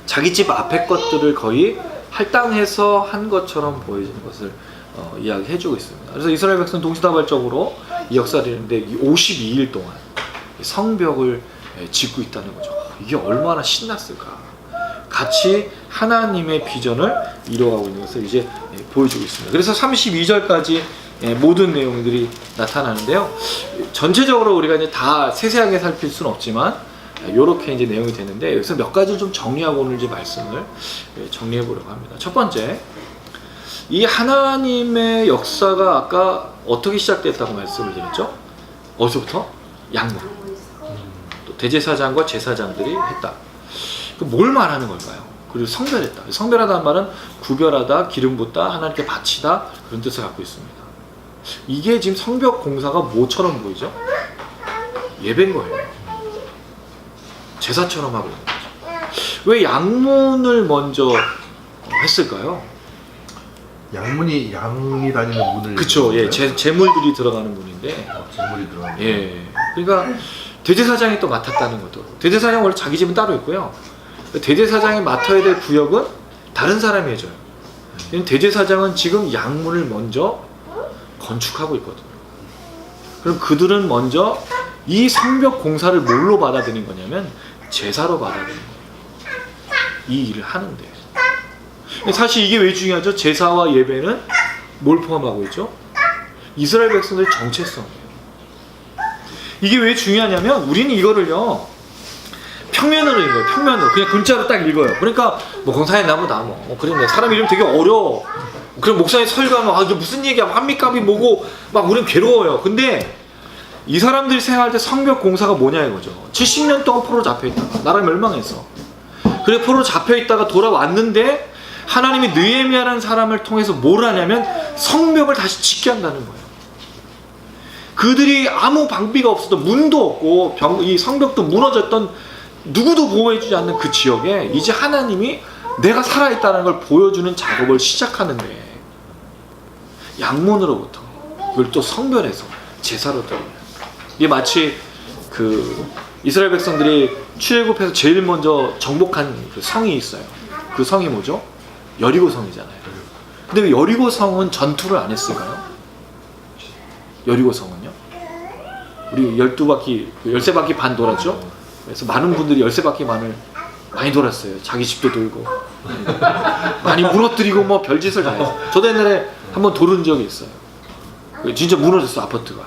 자기 집 앞에 것들을 거의 할당해서 한 것처럼 보여지는 것을 이야기해주고 있습니다. 그래서 이스라엘 백성은 동시다발적으로 이 역사를 했는데 52일 동안 성벽을 짓고 있다는 거죠. 이게 얼마나 신났을까. 같이 하나님의 비전을 이뤄가고 있는 것을 이제 보여주고 있습니다. 그래서 32절까지 모든 내용들이 나타나는데요. 전체적으로 우리가 이제 다 세세하게 살필 수는 없지만 이렇게 이제 내용이 되는데 여기서 몇 가지를 좀 정리하고 오늘 이제 말씀을 정리해 보려고 합니다. 첫 번째, 이 하나님의 역사가 아까 어떻게 시작됐다고 말씀을 드렸죠? 어디서부터? 양문. 또 대제사장과 제사장들이 했다. 뭘 말하는 걸까요? 그리고 성별했다. 성별하다는 말은 구별하다, 기름 붓다, 하나님께 바치다 그런 뜻을 갖고 있습니다. 이게 지금 성벽 공사가 뭐처럼 보이죠? 예배인 거예요. 제사처럼 하고 있는 거죠. 왜 양문을 먼저 했을까요? 양문이 양이 다니는 문을. 그쵸. 예, 제물들이 들어가는 문인데. 제물이 들어가는. 예. 그러니까 대제사장이 또 맡았다는 것도. 대제사장 원래 자기 집은 따로 있고요. 대제사장이 맡아야 될 구역은 다른 사람이 해줘요. 대제사장은 지금 양문을 먼저 건축하고 있거든요. 그럼 그들은 먼저 이 성벽 공사를 뭘로 받아들인 거냐면 제사로 받아들인 거예요. 이 일을 하는데. 사실 이게 왜 중요하죠? 제사와 예배는 뭘 포함하고 있죠? 이스라엘 백성들의 정체성이에요. 이게 왜 중요하냐면 우리는 이거를요 평면으로 읽어요. 평면으로 그냥 글자로 딱 읽어요. 그러니까 뭐 공사에 나무 그런데 사람 이름 되게 어려워. 그럼 목사님 설교하면 이게 무슨 얘기야? 한미값이 뭐고 막 우리는 괴로워요. 근데 이 사람들이 생각할 때 성벽 공사가 뭐냐 이거죠. 70년 동안 포로로 잡혀있다가 나라 멸망했어. 그래 포로로 잡혀있다가 돌아왔는데 하나님이 느헤미야라는 사람을 통해서 뭘 하냐면 성벽을 다시 짓게 한다는 거예요. 그들이 아무 방비가 없었던 문도 없고 이 성벽도 무너졌던 누구도 보호해주지 않는 그 지역에 이제 하나님이 내가 살아있다는 걸 보여주는 작업을 시작하는데 양문으로부터 그걸 또 성별해서 제사로 드립니다. 이게 마치 그 이스라엘 백성들이 출애굽해서 제일 먼저 정복한 그 성이 있어요. 그 성이 뭐죠? 여리고 성이잖아요. 근데 왜 여리고 성은 전투를 안 했을까요? 여리고 성은요? 우리 12바퀴, 13바퀴 반 돌았죠? 그래서 많은 분들이 13바퀴만을 많이 돌았어요. 자기 집도 돌고 많이 무너뜨리고 뭐 별짓을 다 했어요. 저도 옛날에 한번 돌은 적이 있어요. 진짜 무너졌어, 아파트가.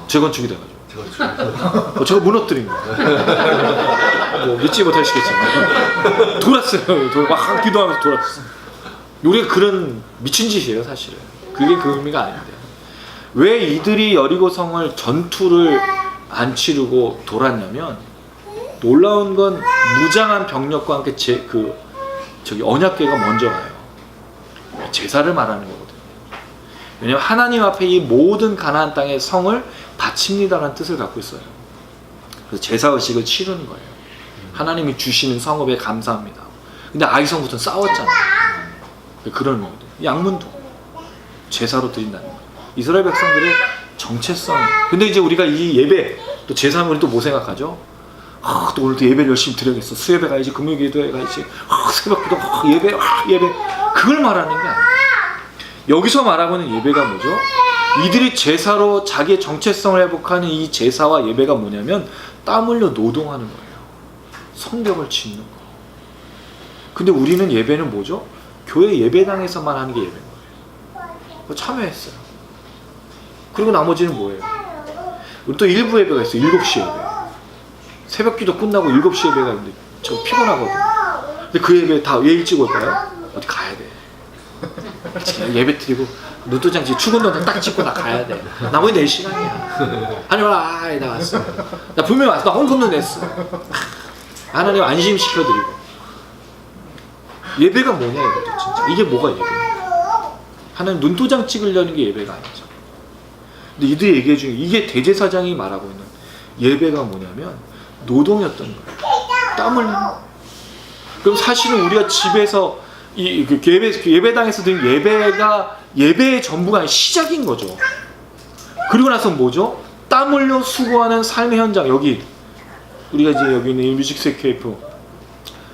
재건축이 돼가지고. 제가 무너뜨린 거예요. 뭐 믿지 못하시겠지만 돌았어요. 막 기도하면서 돌았어요. 우리가 그런 미친 짓이에요, 사실은. 그게 그 의미가 아닌데. 왜 이들이 여리고성을 전투를 안 치르고 돌았냐면, 놀라운 건 무장한 병력과 함께 언약궤가 먼저 가요. 제사를 말하는 거거든요. 왜냐하면 하나님 앞에 이 모든 가나안 땅의 성을 바칩니다라는 뜻을 갖고 있어요. 그래서 제사의식을 치르는 거예요. 하나님이 주시는 성읍에 감사합니다. 근데 아이성부터는 싸웠잖아요. 그런 거거든요. 양문도 제사로 드린다는 거예요. 이스라엘 백성들의 정체성. 근데 이제 우리가 이 예배, 또 제사하면 또 뭐 생각하죠? 또 오늘도 예배를 열심히 드려야겠어. 수예배 가야지, 금요기도회 가야지, 새벽기도, 예배, 예배. 그걸 말하는 게 아니에요. 여기서 말하고 있는 예배가 뭐죠? 이들이 제사로 자기의 정체성을 회복하는 이 제사와 예배가 뭐냐면 땀 흘려 노동하는 거예요. 성벽을 짓는 거. 근데 우리는 예배는 뭐죠? 교회 예배당에서만 하는 게 예배인 거예요. 참여했어요. 그리고 나머지는 뭐예요? 우리 또 일부 예배가 있어요. 7시 예배. 새벽기도 끝나고 7시 예배가 있는데 저 피곤하거든요. 근데 그 예배 다 왜 일찍 올까요? 어디 가야 돼. 예배 드리고 눈도장지 출근도 딱 찍고 나 가야 돼. 나머지 내 시간이야. 하나님, 나 왔어. 나 분명히 왔어. 나 헌금도 냈어. 하나님 안심시켜드리고. 예배가 뭐냐 이거죠, 진짜. 이게 뭐가 예배냐. 하나님 눈도장 찍으려는 게 예배가 아니죠. 근데 이들이 얘기해 중에 이게 대제사장이 말하고 있는 예배가 뭐냐면 노동이었던 거예요. 땀 흘리는 거예요. 그럼 사실은 우리가 집에서 이 예배당에서 드린 예배가 예배의 전부가 아니라 시작인 거죠. 그리고 나서 뭐죠? 땀 흘려 수고하는 삶의 현장. 여기 우리가 이제 여기 있는 뮤직스케이프,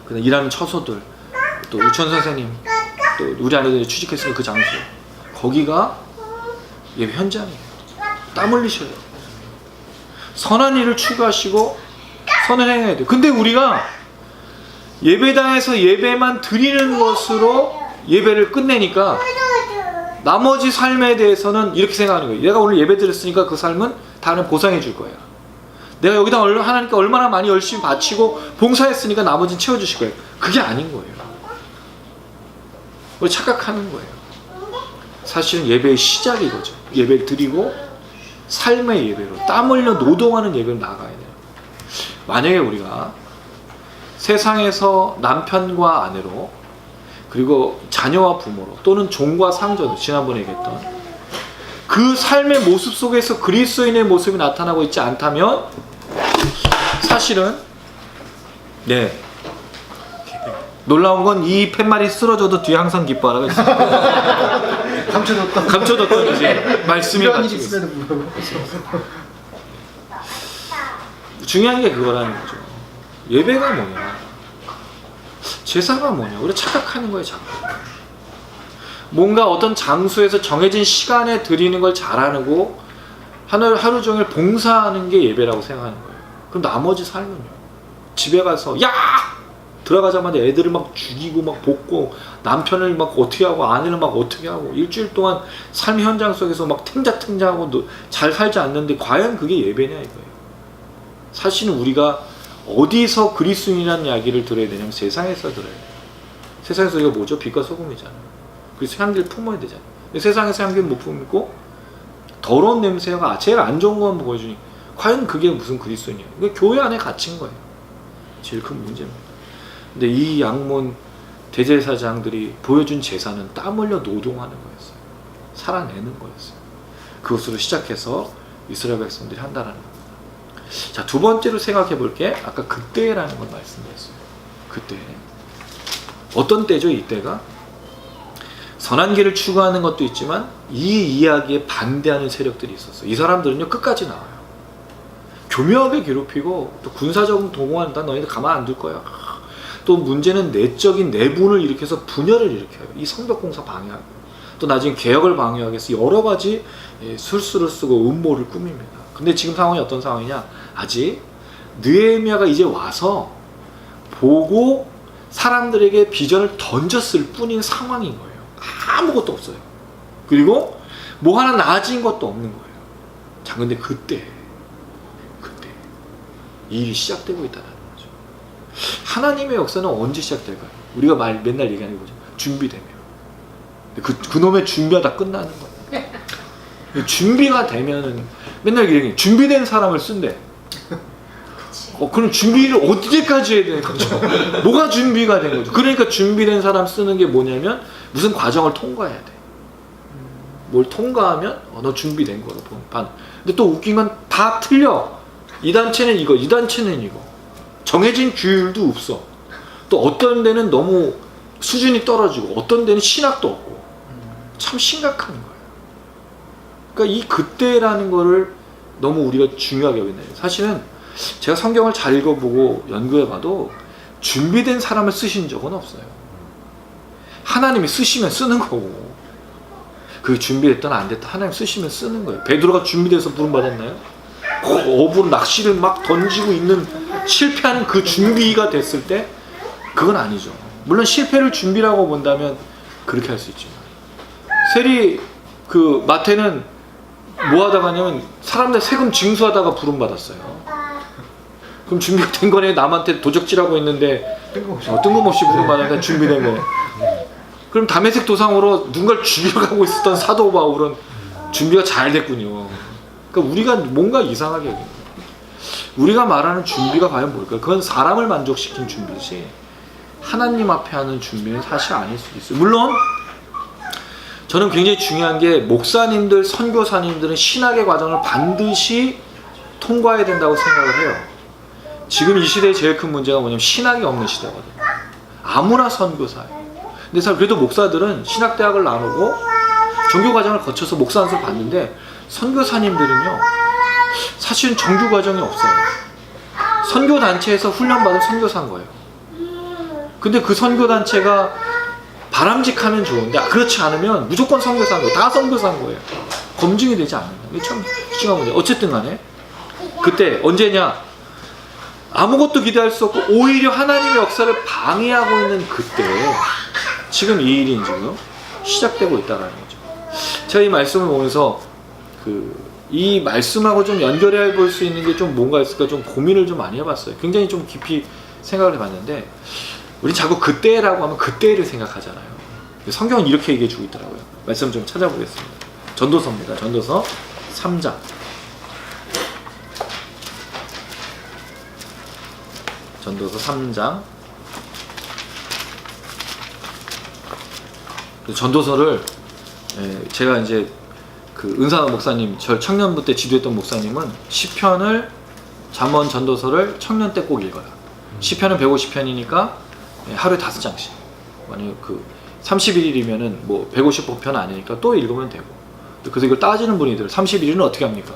그다음 일하는 처소들, 또 유치원 선생님, 또 우리 아내들이 취직했으면 그 장소, 거기가 예배 현장이에요. 땀 흘리셔야 돼요. 선한 일을 추구하시고 선을 행해야 돼요. 근데 우리가 예배당에서 예배만 드리는 것으로 예배를 끝내니까 나머지 삶에 대해서는 이렇게 생각하는 거예요. 내가 오늘 예배 드렸으니까 그 삶은 다음에 보상해 줄 거야. 내가 여기다 하나님께 얼마나 많이 열심히 바치고 봉사했으니까 나머지는 채워주실 거예요. 그게 아닌 거예요. 우리 착각하는 거예요. 사실은 예배의 시작이 이거죠. 예배를 드리고 삶의 예배로, 땀 흘려 노동하는 예배로 나아가야 돼요. 만약에 우리가 세상에서 남편과 아내로, 그리고 자녀와 부모로, 또는 종과 상전으로, 지난번에 얘기했던 그 삶의 모습 속에서 그리스도인의 모습이 나타나고 있지 않다면 사실은 놀라운 건 이 팻말이 쓰러져도 뒤에 항상 기뻐하라고 있어요. 감춰뒀던 이제 말씀이 같이 있어요. 중요한 게 그거라는 거죠. 예배가 뭐냐, 제사가 뭐냐, 우리가 착각하는 거예요. 자꾸 뭔가 어떤 장소에서 정해진 시간에 드리는 걸 잘하고 하루 종일 봉사하는 게 예배라고 생각하는 거예요. 그럼 나머지 삶은요, 집에 가서 들어가자마자 애들을 막 죽이고 막 볶고 남편을 막 어떻게 하고 아내를 막 어떻게 하고 일주일 동안 삶의 현장 속에서 막 탱자탱자하고 잘 살지 않는데 과연 그게 예배냐 이거예요. 사실은 우리가 어디서 그리스도인이라는 이야기를 들어야 되냐면 세상에서 들어야 돼요. 세상에서 이거 뭐죠? 빛과 소금이잖아요. 그래서 향기를 품어야 되잖아요. 근데 세상에서 향기를 못 품고 더러운 냄새가 제일 안 좋은 것만 보여주니 과연 그게 무슨 그리스도인이에요? 이게 교회 안에 갇힌 거예요. 제일 큰 문제입니다. 근데 이 양문 대제사장들이 보여준 제사는 땀 흘려 노동하는 거였어요. 살아내는 거였어요. 그것으로 시작해서 이스라엘 백성들이 한다라는 겁니다. 자, 두 번째로 생각해 볼 게 아까 그때라는 걸 말씀드렸어요. 그때. 어떤 때죠, 이때가? 선한 길을 추구하는 것도 있지만 이 이야기에 반대하는 세력들이 있었어요. 이 사람들은요, 끝까지 나와요. 교묘하게 괴롭히고 또 군사적으로 동원한다. 너희들 가만 안 둘 거야. 또 문제는 내적인 내분을 일으켜서 분열을 일으켜요. 이 성벽공사 방해하고 또 나중에 개혁을 방해하기 위해서 여러 가지 술수를 쓰고 음모를 꾸밉니다. 근데 지금 상황이 어떤 상황이냐? 아직 느헤미야가 이제 와서 보고 사람들에게 비전을 던졌을 뿐인 상황인 거예요. 아무것도 없어요. 그리고 뭐 하나 나아진 것도 없는 거예요. 자, 근데 그때 이 일이 시작되고 있다는 거죠. 하나님의 역사는 언제 시작될까요? 우리가 맨날 얘기하는 거죠. 준비되면. 그놈의 준비하다 끝나는 거예요. 준비가 되면은 맨날 얘기해요. 준비된 사람을 쓴대. 그럼 준비를 언제까지 해야 되는 거죠? 뭐가 준비가 된 거죠? 그러니까 준비된 사람 쓰는 게 뭐냐면 무슨 과정을 통과해야 돼. 뭘 통과하면 너 준비된 거로 반. 근데 또 웃긴 건 다 틀려. 이 단체는 이거, 이 단체는 이거. 정해진 규율도 없어. 또 어떤 데는 너무 수준이 떨어지고 어떤 데는 신학도 없고. 참 심각한 거예요. 그러니까 이 그때라는 거를 너무 우리가 중요하게 여기네요. 사실은 제가 성경을 잘 읽어보고 연구해봐도 준비된 사람을 쓰신 적은 없어요. 하나님이 쓰시면 쓰는 거고, 그게 준비됐든 안 됐든 하나님 쓰시면 쓰는 거예요. 베드로가 준비돼서 부름받았나요? 어부로 낚시를 막 던지고 있는 실패하는 그 준비가 됐을 때 그건 아니죠. 물론 실패를 준비라고 본다면 그렇게 할 수 있지만, 세리 그 마태는 뭐 하다가 하냐면 사람들 세금 징수하다가 부름받았어요. 그럼 준비가 된 거네. 남한테 도적질하고 있는데 뜬금없이 부름받으니까 준비된 거예요. 그럼 다메섹 도상으로 누군가를 죽이러 가고 있었던 사도 바울은 준비가 잘 됐군요. 그러니까 우리가 뭔가 이상하게 여깁니다. 우리가 말하는 준비가 과연 뭘까요? 그건 사람을 만족시킨 준비지 하나님 앞에 하는 준비는 사실 아닐 수도 있어요. 물론 저는 굉장히 중요한 게 목사님들, 선교사님들은 신학의 과정을 반드시 통과해야 된다고 생각을 해요. 지금 이 시대의 제일 큰 문제가 뭐냐면 신학이 없는 시대거든요. 아무나 선교사예요. 근데 그래도 목사들은 신학대학을 나누고 정규과정을 거쳐서 목사 안수를 받는데 선교사님들은요 사실은 정규과정이 없어요. 선교단체에서 훈련받은 선교사인 거예요. 근데 그 선교단체가 바람직하면 좋은데 그렇지 않으면 무조건 선교사인 거예요. 다 선교사인 거예요. 검증이 되지 않는다. 이게 참 심한 문제. 어쨌든 간에 그때 언제냐, 아무것도 기대할 수 없고 오히려 하나님의 역사를 방해하고 있는 그때 지금 이 일이 지금 시작되고 있다는 거죠. 제가 이 말씀을 보면서 이 말씀하고 좀 연결해 볼 수 있는 게 좀 뭔가 있을까 좀 고민을 좀 많이 해봤어요. 굉장히 좀 깊이 생각을 해봤는데 우리 자꾸 그때라고 하면 그때를 생각하잖아요. 성경은 이렇게 얘기해 주고 있더라고요. 말씀 좀 찾아보겠습니다. 전도서입니다. 전도서 3장. 전도서 3장. 전도서를 제가 이제 그 은사 목사님, 저 청년부 때 지도했던 목사님은 시편을, 잠언, 전도서를 청년 때 꼭 읽어요. 시편은 150편이니까 하루에 5장씩. 만약 그 31일이면은 뭐 150편 아니니까 또 읽으면 되고. 그래서 이걸 따지는 분이들 31일은 어떻게 합니까?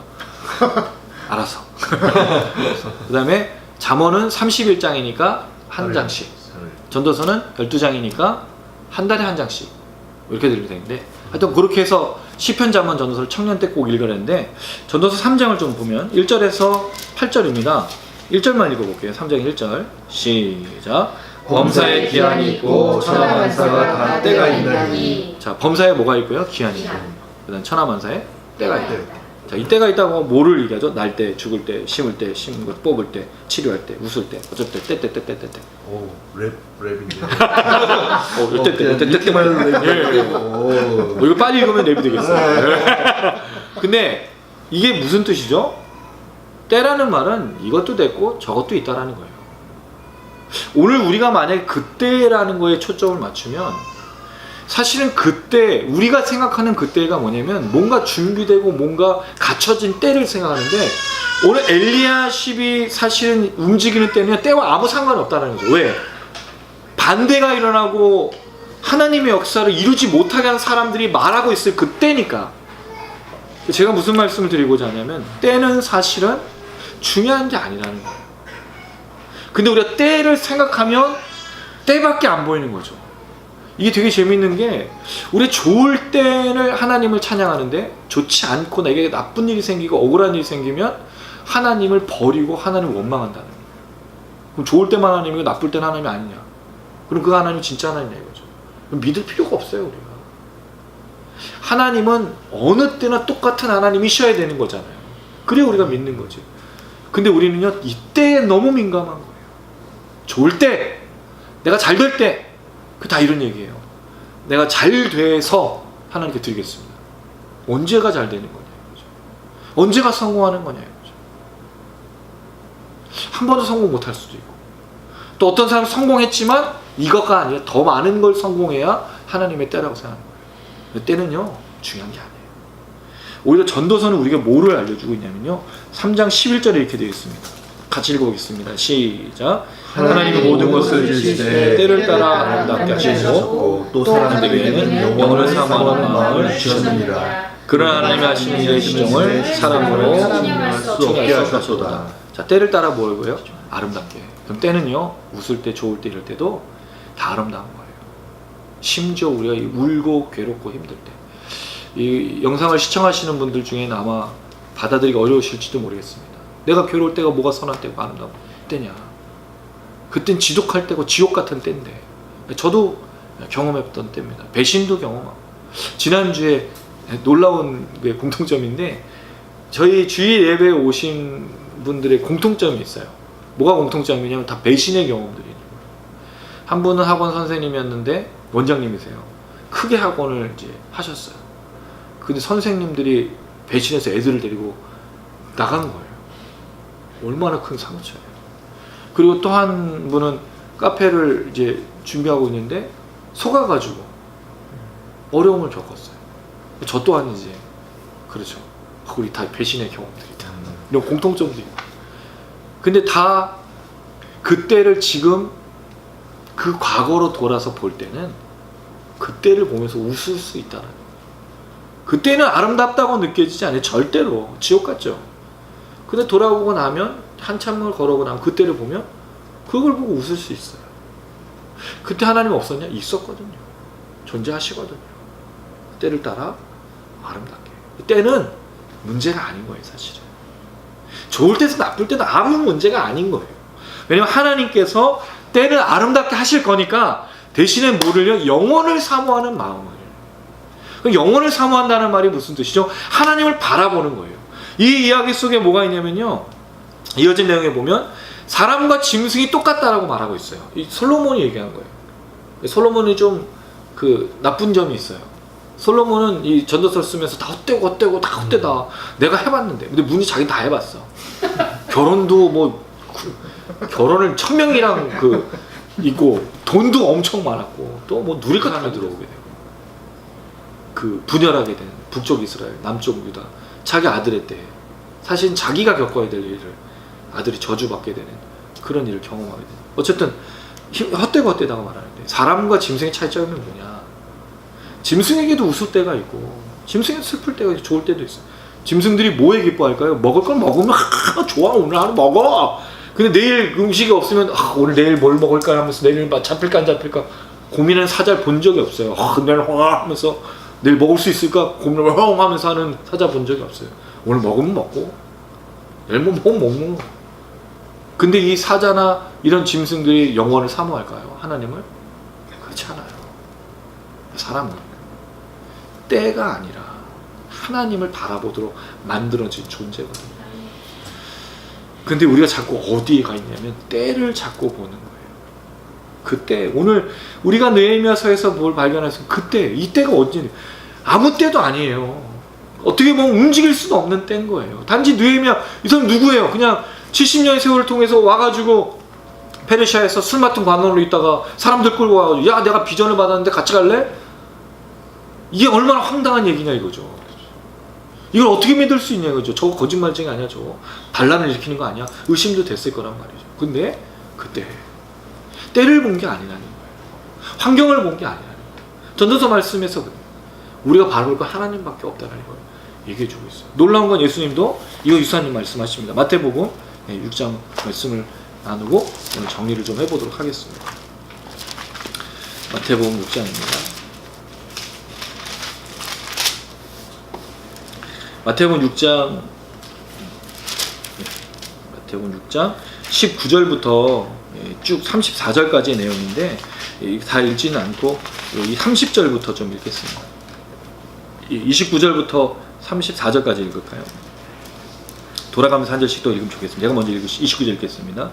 알아서. 그 다음에 잠언은 31장이니까 한 장씩. 전도서는 12장이니까 한 달에 한 장씩. 이렇게 들리면 되는데 하여튼 그렇게 해서 시편, 잠언, 전도서를 청년 때 꼭 읽으랬는데 전도서 3장을 좀 보면 1절에서 8절입니다. 1절만 읽어볼게요. 3장 1절 시작. 범사에 기한이 있고 천하만사가 다 때가 있나니. 자, 범사에 뭐가 있고요? 기한이 있고. 그다음 천하만사에 때가 있다. 네. 자, 이 때가 있다고 하면 뭐를 얘기하죠? 날 때, 죽을 때, 심을 때, 심은 것 뽑을 때, 치료할 때, 웃을 때, 어쩔 때, 때. 오, 랩인데. 이때. 이거 빨리 읽으면 랩이 되겠어요. 근데 이게 무슨 뜻이죠? 때라는 말은 이것도 됐고 저것도 있다라는 거예요. 오늘 우리가 만약에 그때라는 거에 초점을 맞추면 사실은 그때, 우리가 생각하는 그때가 뭐냐면 뭔가 준비되고 뭔가 갖춰진 때를 생각하는데 오늘 엘리야십이 사실은 움직이는 때는 때와 아무 상관없다는 거죠. 왜? 반대가 일어나고 하나님의 역사를 이루지 못하게 하는 사람들이 말하고 있을 그때니까. 제가 무슨 말씀을 드리고자 하냐면 때는 사실은 중요한 게 아니라는 거예요. 근데 우리가 때를 생각하면 때밖에 안 보이는 거죠. 이게 되게 재밌는 게 우리 좋을 때를 하나님을 찬양하는데 좋지 않고 내게 나쁜 일이 생기고 억울한 일이 생기면 하나님을 버리고 하나님을 원망한다는 거예요. 그럼 좋을 때만 하나님이고 나쁠 때는 하나님이 아니냐? 그럼 그 하나님이 진짜 하나님이냐 이거죠. 그럼 믿을 필요가 없어요 우리가. 하나님은 어느 때나 똑같은 하나님이셔야 되는 거잖아요. 그래 우리가 믿는 거지. 근데 우리는요 이때에 너무 민감한 거예요. 좋을 때, 내가 잘 될 때, 그 다 이런 얘기예요. 내가 잘 돼서 하나님께 드리겠습니다. 언제가 잘 되는 거냐 이거죠. 언제가 성공하는 거냐 이거죠. 한 번도 성공 못할 수도 있고, 또 어떤 사람은 성공했지만 이것가 아니라 더 많은 걸 성공해야 하나님의 때라고 생각하는 거예요. 때는요 중요한 게 아니에요. 오히려 전도서는 우리가 뭐를 알려주고 있냐면요 3장 11절에 이렇게 되어 있습니다. 같이 읽어보겠습니다. 시작. 하나님이 모든 것을 주시되 때를 따라 아름답게 하시고 또 사람들에게는 영원을 사모하는 마음을 주셨느니라. 그러나 하나님이 하시는 일의 시정을 사람으로 측량할 수 없게 하셨도다. 자, 때를 따라 뭐고요? 아름답게. 그럼 때는요 웃을 때 좋을 때 이럴 때도 다 아름다운 거예요. 심지어 우리가 울고 괴롭고 힘들 때, 이 영상을 시청하시는 분들 중에는 아마 받아들이기 어려우실지도 모르겠습니다. 내가 괴로울 때가 뭐가 선한 때고 아름다운 때냐? 그땐 지독할 때고 지옥 같은 때인데, 저도 경험했던 때입니다. 배신도 경험하고. 지난주에 놀라운 게 공통점인데, 저희 주일 예배에 오신 분들의 공통점이 있어요. 뭐가 공통점이냐면 다 배신의 경험들이에요. 한 분은 학원 선생님이었는데 원장님이세요. 크게 학원을 이제 하셨어요. 근데 선생님들이 배신해서 애들을 데리고 나간 거예요. 얼마나 큰 상처예요. 그리고 또 한 분은 카페를 이제 준비하고 있는데 속아가지고 어려움을 겪었어요. 저 또한 이제 그렇죠. 우리 다 배신의 경험들이다. 이런 공통점도 있고. 근데 다 그때를 지금 그 과거로 돌아서 볼 때는 그때를 보면서 웃을 수 있다는 거예요. 그때는 아름답다고 느껴지지 않아요. 절대로 지옥 같죠. 근데 돌아오고 나면 한참을 걸어오고 나면 그때를 보면 그걸 보고 웃을 수 있어요. 그때 하나님 없었냐? 있었거든요. 존재하시거든요. 때를 따라 아름답게. 때는 문제가 아닌 거예요, 사실은. 좋을 때도 나쁠 때도 아무 문제가 아닌 거예요. 왜냐면 하나님께서 때를 아름답게 하실 거니까 대신에 뭐를요? 영원을 사모하는 마음을. 영원을 사모한다는 말이 무슨 뜻이죠? 하나님을 바라보는 거예요. 이 이야기 속에 뭐가 있냐면요, 이어진 내용에 보면 사람과 짐승이 똑같다라고 말하고 있어요. 이 솔로몬이 얘기한 거예요. 솔로몬이 좀 그 나쁜 점이 있어요. 솔로몬은 이 전도서를 쓰면서 다 헛되고 다 헛되다. 내가 해봤는데. 근데 문이 자기 다 해봤어. 결혼도 뭐 결혼을 1000명이랑 그 있고 돈도 엄청 많았고 또 뭐 누릴 것 하나 들어오게 되고, 그 분열하게 된 북쪽 이스라엘, 남쪽 유다, 자기 아들의 때 사실 자기가 겪어야 될 일을 아들이 저주받게 되는 그런 일을 경험하게 되는. 어쨌든 헛되다고 말하는데 사람과 짐승의 차이점은 뭐냐? 짐승에게도 웃을 때가 있고 짐승에도 슬플 때가 있고 좋을 때도 있어요. 짐승들이 뭐에 기뻐할까요? 먹을 걸 먹으면 좋아, 오늘 하루 먹어. 근데 내일 음식이 없으면 오늘 내일 뭘 먹을까 하면서 내일 잡힐까 안 잡힐까 고민하는 사자를 본 적이 없어요. 내일 하면서 내일 먹을 수 있을까 고민을 하면서 하는 사자 본 적이 없어요. 오늘 먹으면 먹고 내일 뭐 먹으면 먹는 거. 근데 이 사자나 이런 짐승들이 영원을 사모할까요? 하나님을? 그렇지 않아요. 사람은 때가 아니라 하나님을 바라보도록 만들어진 존재거든요. 근데 우리가 자꾸 어디에 가 있냐면 때를 자꾸 보는 거예요. 그때, 오늘 우리가 느헤미야서에서 뭘 발견했으면 그때, 이때가 언제, 아무 때도 아니에요. 어떻게 보면 움직일 수도 없는 때인 거예요. 단지 느헤미야, 이 사람 누구예요? 그냥 70년의 세월을 통해서 와가지고 페르시아에서 술 맡은 관원으로 있다가 사람들 끌고 와가지고 야, 내가 비전을 받았는데 같이 갈래? 이게 얼마나 황당한 얘기냐 이거죠. 이걸 어떻게 믿을 수 있냐 이거죠. 저거 거짓말쟁이 아니야, 저거 반란을 일으키는 거 아니야? 의심도 됐을 거란 말이죠. 근데 그때 때를 본 게 아니라는 거예요. 환경을 본 게 아니라는 거예요. 전도서 말씀에서 우리가 바라볼 건 하나님밖에 없다는 걸 얘기해 주고 있어요. 놀라운 건 예수님도 이거 유사님 말씀하십니다. 마태복음 6장 말씀을 나누고 오늘 정리를 좀 해보도록 하겠습니다. 마태복음 6장입니다. 마태복음 6장 19절부터 쭉 34절까지의 내용인데 다 읽지는 않고 여기 30절부터 좀 읽겠습니다. 29절부터 34절까지 읽을까요? 돌아가면서 한 절씩 또 읽으면 좋겠습니다. 제가 먼저 29절 읽겠습니다.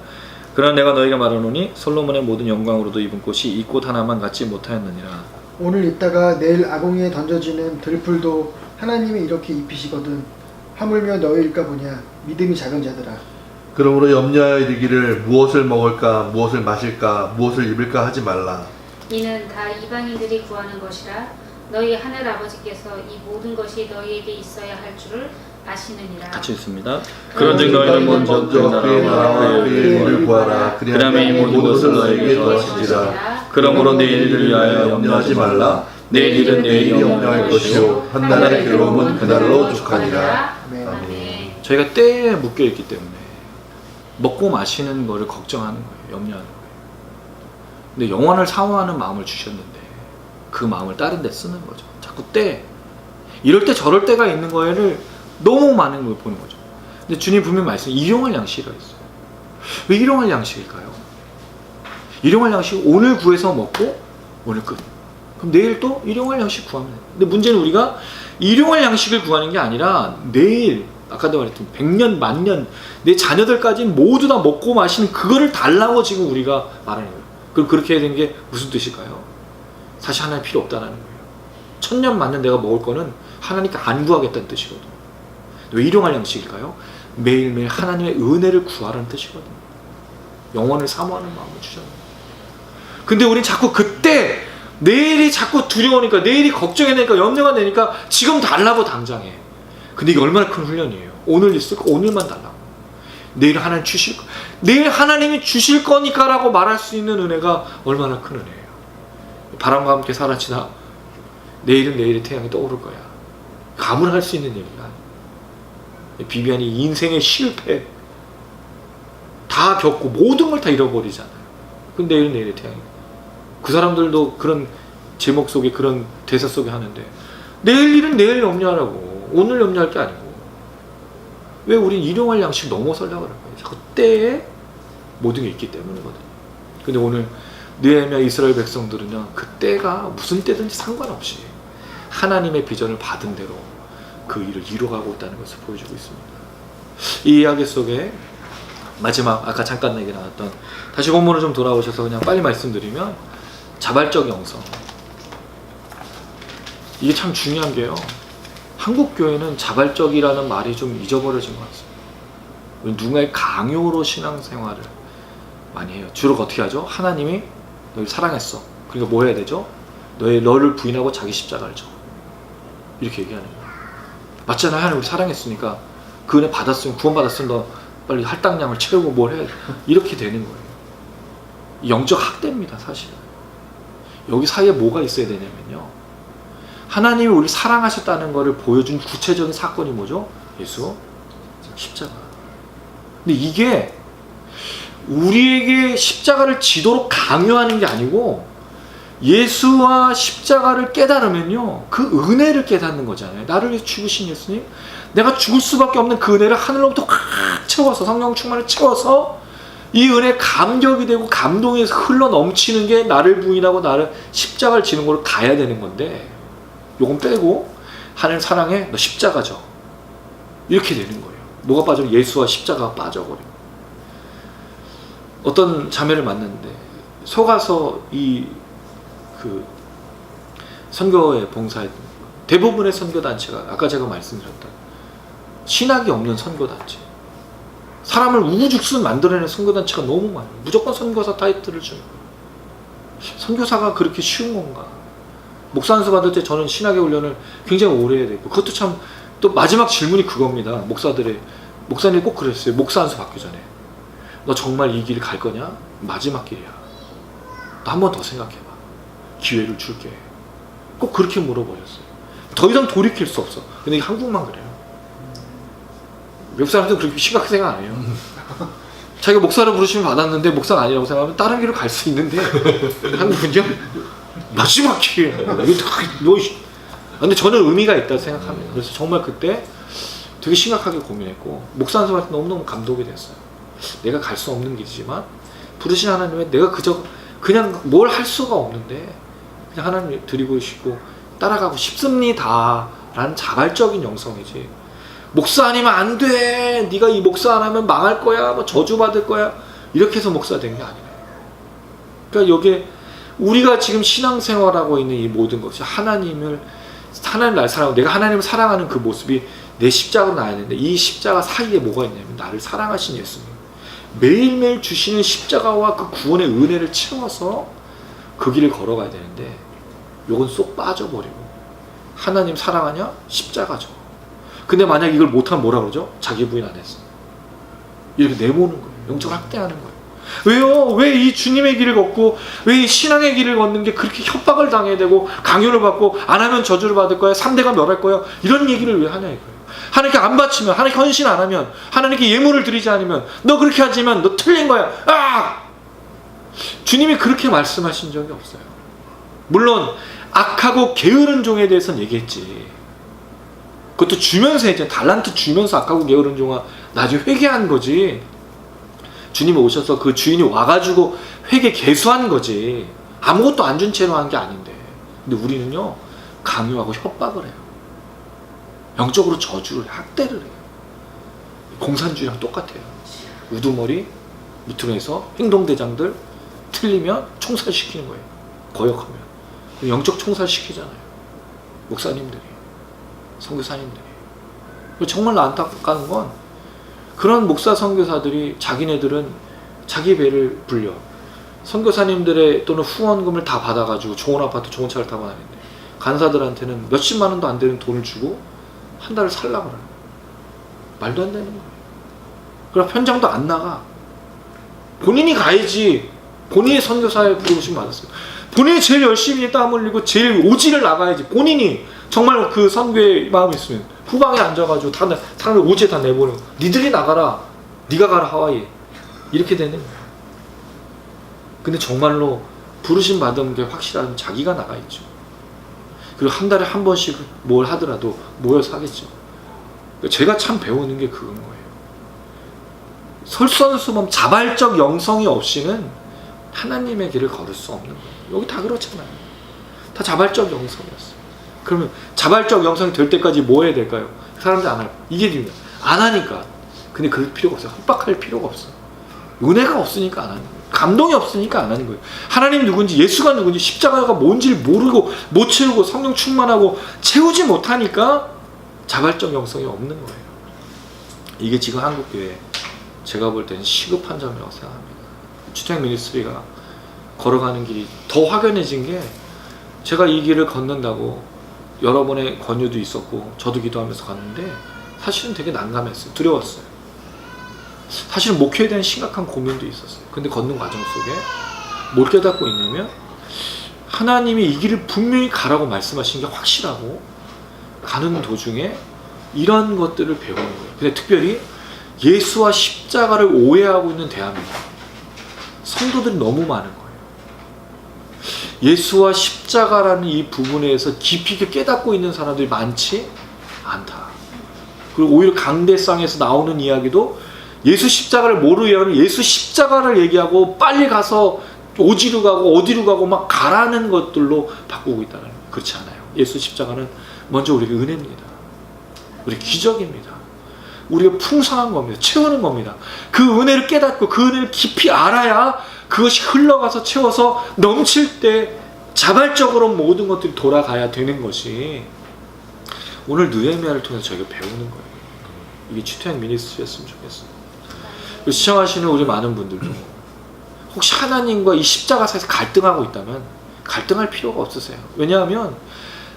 그러나 내가 너희가 말하노니 솔로몬의 모든 영광으로도 입은 꽃이 이 꽃 하나만 갖지 못하였느니라. 오늘 있다가 내일 아궁이에 던져지는 들풀도 하나님이 이렇게 입히시거든 하물며 너희일까 보냐 믿음이 작은 자들아. 그러므로 염려하여 이르기를 무엇을 먹을까 무엇을 마실까 무엇을 입을까 하지 말라. 이는 다 이방인들이 구하는 것이라 너희 하늘 아버지께서 이 모든 것이 너희에게 있어야 할 줄을 아시느니라. 같이 읽습니다. 그런즉 너희는 먼저 그의 나라와 그의 의를 구하라. 그리하면 이 모든 것을 너희에게 더하시리라. 그러므로 내일을 위하여 염려하지 말라. 내일 일은 내일이 염려할 것이요 한 날의 괴로움은 그날로 족하니라. 아멘. 아멘. 저희가 때에 묶여 있기 때문에 먹고 마시는 거를 걱정하는 거예요. 염려하는 거예요. 근데 영원을 사모하는 마음을 주셨는데 그 마음을 다른 데 쓰는 거죠. 자꾸 때 이럴 때 저럴 때가 있는 거를 너무 많은 걸 보는 거죠. 근데 주님 분명히 말씀 일용할 양식이라 했어요. 왜 일용할 양식일까요? 일용할 양식 오늘 구해서 먹고 오늘 끝. 그럼 내일 또 일용할 양식 구하면 돼요. 근데 문제는 우리가 일용할 양식을 구하는 게 아니라 내일 아까도 말했던 100년, 만년 내 자녀들까지 모두 다 먹고 마시는 그거를 달라고 지금 우리가 말하는 거예요. 그럼 그렇게 된 게 무슨 뜻일까요? 사실 하나님 필요 없다는 거예요. 1000년 만년 내가 먹을 거는 하나님께 안 구하겠다는 뜻이거든요. 왜 일용할 양식일까요? 매일매일 하나님의 은혜를 구하라는 뜻이거든요. 영원을 사모하는 마음을 주잖아요. 근데 우린 자꾸 그때 내일이 자꾸 두려우니까 내일이 걱정이 되니까 염려가 되니까 지금 달라고 당장해. 근데 이게 얼마나 큰 훈련이에요. 오늘 있을 거 오늘만 달라고. 내일 하나님 주실 거. 내일 하나님이 주실 거니까 라고 말할 수 있는 은혜가 얼마나 큰 은혜예요. 바람과 함께 사라지나 내일은 내일의 태양이 떠오를 거야. 감을 할 수 있는 얘기가 아니에요. 비비안이 인생의 실패 다 겪고 모든 걸 다 잃어버리잖아요. 근데 내일은 내일의 태양이. 그 사람들도 그런 제목 속에 그런 대사 속에 하는데 내일 일은 내일 염려하라고. 오늘 염려할 게 아니고. 왜 우린 일용할 양식 넘어서려고 그런 거예요. 자꾸 때에 모든 게 있기 때문이거든요. 근데 오늘 느헤미야 이스라엘 백성들은요, 그 때가 무슨 때든지 상관없이 하나님의 비전을 받은 대로 그 일을 이루어가고 있다는 것을 보여주고 있습니다. 이 이야기 속에 마지막 아까 잠깐 얘기 나왔던 다시 본문으로 좀 돌아오셔서 그냥 빨리 말씀드리면 자발적 영성. 이게 참 중요한 게요. 한국 교회는 자발적이라는 말이 좀 잊어버려진 것 같습니다. 누군가의 강요로 신앙생활을 많이 해요. 주로 어떻게 하죠? 하나님이 너를 사랑했어. 그러니까 뭐 해야 되죠? 너를 부인하고 자기 십자가를 져. 이렇게 얘기하는 거예요. 맞잖아요. 하나님 우리 사랑했으니까 그 은혜 받았으면 구원받았으면 너 빨리 할당량을 채우고 뭘 해야 돼. 이렇게 되는 거예요. 영적 학대입니다. 사실은. 여기 사이에 뭐가 있어야 되냐면요. 하나님이 우리 사랑하셨다는 것을 보여준 구체적인 사건이 뭐죠? 예수 십자가. 근데 이게 우리에게 십자가를 지도록 강요하는 게 아니고 예수와 십자가를 깨달으면요, 그 은혜를 깨닫는 거잖아요. 나를 위해 죽으신 예수님, 내가 죽을 수밖에 없는 그 은혜를 하늘로부터 꽉 채워서, 성령 충만을 채워서 이 은혜 감격이 되고 감동에서 흘러 넘치는 게 나를 부인하고 나를 십자가를 지는 걸로 가야 되는 건데, 요건 빼고 하나님 사랑해, 너 십자가죠. 이렇게 되는 거예요. 뭐가 빠져? 예수와 십자가가 빠져버려요. 어떤 자매를 만났는데 속아서 그 선교에 봉사했던 대부분의 선교단체가 아까 제가 말씀드렸던 신학이 없는 선교단체, 사람을 우후죽순 만들어내는 선교단체가 너무 많아요. 무조건 선교사 타이틀을 주는 거예요. 선교사가 그렇게 쉬운 건가? 목사 안수 받을 때 저는 신학의 훈련을 굉장히 오래 해야 되고, 그것도 참 또 마지막 질문이 그겁니다. 목사님이 꼭 그랬어요. 목사 안수 받기 전에 너 정말 이 길 갈 거냐? 마지막 길이야. 너 한 번 더 생각해봐. 기회를 줄게. 꼭 그렇게 물어버렸어요. 더 이상 돌이킬 수 없어. 근데 한국만 그래요. 외국 사람들은 그렇게 심각하게 생각 안 해요. 자기가 목사를 부르시면 받았는데 목사가 아니라고 생각하면 다른 길로 갈 수 있는데 한국은요? 마지막 기회. 근데 저는 의미가 있다고 생각합니다. 그래서 정말 그때 되게 심각하게 고민했고 목사 선생님한테 너무너무 감동이 됐어요. 내가 갈 수 없는 길이지만 부르신 하나님의 내가 그냥 뭘 할 수가 없는데 그냥 하나님 드리고 싶고 따라가고 싶습니다 라는 자발적인 영성이지, 목사 아니면 안 돼, 네가 이 목사 안 하면 망할 거야, 뭐 저주받을 거야, 이렇게 해서 목사 된 게 아니에요. 그러니까 여기에 우리가 지금 신앙생활하고 있는 이 모든 것이 하나님 날 사랑하고 내가 하나님을 사랑하는 그 모습이 내 십자가로 나야 되는데, 이 십자가 사이에 뭐가 있냐면 나를 사랑하신 예수님, 매일매일 주시는 십자가와 그 구원의 은혜를 채워서 그 길을 걸어가야 되는데, 요건 쏙 빠져버리고 하나님 사랑하냐? 십자가죠. 근데 만약 이걸 못하면 뭐라 그러죠? 자기 부인 안 했어. 이렇게 내모는 거예요. 영적으로 학대하는 거예요. 왜요? 왜 이 주님의 길을 걷고 왜 이 신앙의 길을 걷는 게 그렇게 협박을 당해야 되고 강요를 받고 안 하면 저주를 받을 거야, 3대가 멸할 거야, 이런 얘기를 왜 하냐 이거예요. 하나님께 안 바치면, 하나님께 헌신 안 하면, 하나님께 예물을 드리지 않으면, 너 그렇게 하지만 너 틀린 거야. 아! 주님이 그렇게 말씀하신 적이 없어요. 물론 악하고 게으른 종에 대해서는 얘기했지. 그것도 주면서 했잖아요. 달란트 주면서 악하고 게으른 종아 나중에 회개한 거지. 주님이 오셔서 그 주인이 와가지고 회개 개수한 거지. 아무것도 안 준 채로 한 게 아닌데. 근데 우리는요, 강요하고 협박을 해요. 영적으로 저주를 해요. 학대를 해요. 공산주의랑 똑같아요. 우두머리 밑으로 해서 행동대장들 틀리면 총살시키는 거예요. 거역하면. 영적 총살시키잖아요. 목사님들이, 선교사님들이. 정말 안타까운 건 그런 목사 선교사들이 자기네들은 자기 배를 불려 선교사님들의 또는 후원금을 다 받아가지고 좋은 아파트 좋은 차를 타고 다니는데 간사들한테는 몇십만 원도 안 되는 돈을 주고 한 달을 살라고 그래요. 말도 안 되는 거예요. 그럼 현장도 안 나가. 본인이 가야지. 본인이 선교사에 부르심 받았어요. 본인이 제일 열심히 땀 흘리고 제일 오지를 나가야지. 본인이 정말 그 선교의 마음이 있으면 후방에 앉아가지고 다 사람들 오지에 다 내보내고 니들이 나가라, 니가 가라 하와이, 이렇게 되는 거예요. 근데 정말로 부르심 받은 게 확실하면 자기가 나가 있죠. 그리고 한 달에 한 번씩 뭘 하더라도 모여서 하겠죠. 제가 참 배우는 게 그건 거예요. 설선수범 자발적 영성이 없이는 하나님의 길을 걸을 수 없는 거예요. 여기 다 그렇잖아요. 다 자발적 영성이었어요. 그러면 자발적 영성이 될 때까지 뭐 해야 될까요? 사람들 안 할까요? 이게 중요해요. 안 하니까. 근데 그럴 필요가 없어요. 협박할 필요가 없어요. 은혜가 없으니까 안 하는 거예요. 감동이 없으니까 안 하는 거예요. 하나님 누군지, 예수가 누군지, 십자가가 뭔지를 모르고 못 채우고 성령 충만하고 채우지 못하니까 자발적 영성이 없는 거예요. 이게 지금 한국교회 제가 볼 때는 시급한 점이라고 생각합니다. 주택 미니스트리가 걸어가는 길이 더 확연해진 게, 제가 이 길을 걷는다고 여러 번의 권유도 있었고 저도 기도하면서 갔는데 사실은 되게 난감했어요. 두려웠어요. 사실은 목회에 대한 심각한 고민도 있었어요. 근데 걷는 과정 속에 뭘 깨닫고 있냐면, 하나님이 이 길을 분명히 가라고 말씀하신 게 확실하고 가는 도중에 이런 것들을 배우는 거예요. 근데 특별히 예수와 십자가를 오해하고 있는 대한민국 성도들이 너무 많은 거예요. 예수와 십자가라는 이 부분에서 깊이 있게 깨닫고 있는 사람들이 많지 않다. 그리고 오히려 강대상에서 나오는 이야기도 예수 십자가를 모르면 예수 십자가를 얘기하고 빨리 가서 오지로 가고 어디로 가고 막 가라는 것들로 바꾸고 있다는 거예요. 그렇지 않아요. 예수 십자가는 먼저 우리에게 은혜입니다. 우리 기적입니다. 우리가 풍성한 겁니다. 채우는 겁니다. 그 은혜를 깨닫고 그 은혜를 깊이 알아야 그것이 흘러가서 채워서 넘칠 때 자발적으로 모든 것들이 돌아가야 되는 것이 오늘 느헤미야를 통해서 저희가 배우는 거예요. 이게 주택 미니스트리였으면 좋겠어요. 시청하시는 우리 많은 분들도 혹시 하나님과 이 십자가 사이에서 갈등하고 있다면 갈등할 필요가 없으세요. 왜냐하면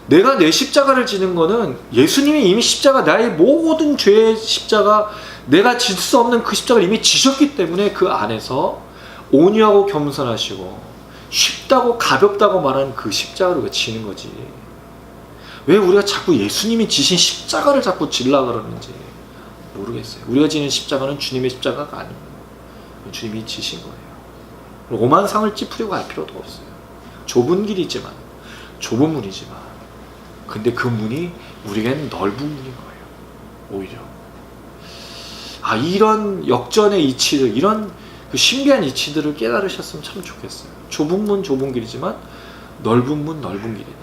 내가 내 십자가를 지는 거는 예수님이 이미 십자가, 나의 모든 죄의 십자가, 내가 질 수 없는 그 십자가를 이미 지셨기 때문에 그 안에서 온유하고 겸손하시고 쉽다고 가볍다고 말하는 그 십자가를 우리가 지는 거지. 왜 우리가 자꾸 예수님이 지신 십자가를 자꾸 지려고 그러는지 모르겠어요. 우리가 지는 십자가는 주님의 십자가가 아닙니다. 주님이 지신 거예요. 오만 상을 찌푸리고 갈 필요도 없어요. 좁은 길이지만 좁은 문이지만 근데 그 문이 우리에게는 넓은 문인 거예요. 오히려 이런 역전의 이치들, 이런 그 신비한 이치들을 깨달으셨으면 참 좋겠어요. 좁은 문 좁은 길이지만 넓은 문 넓은 길이다.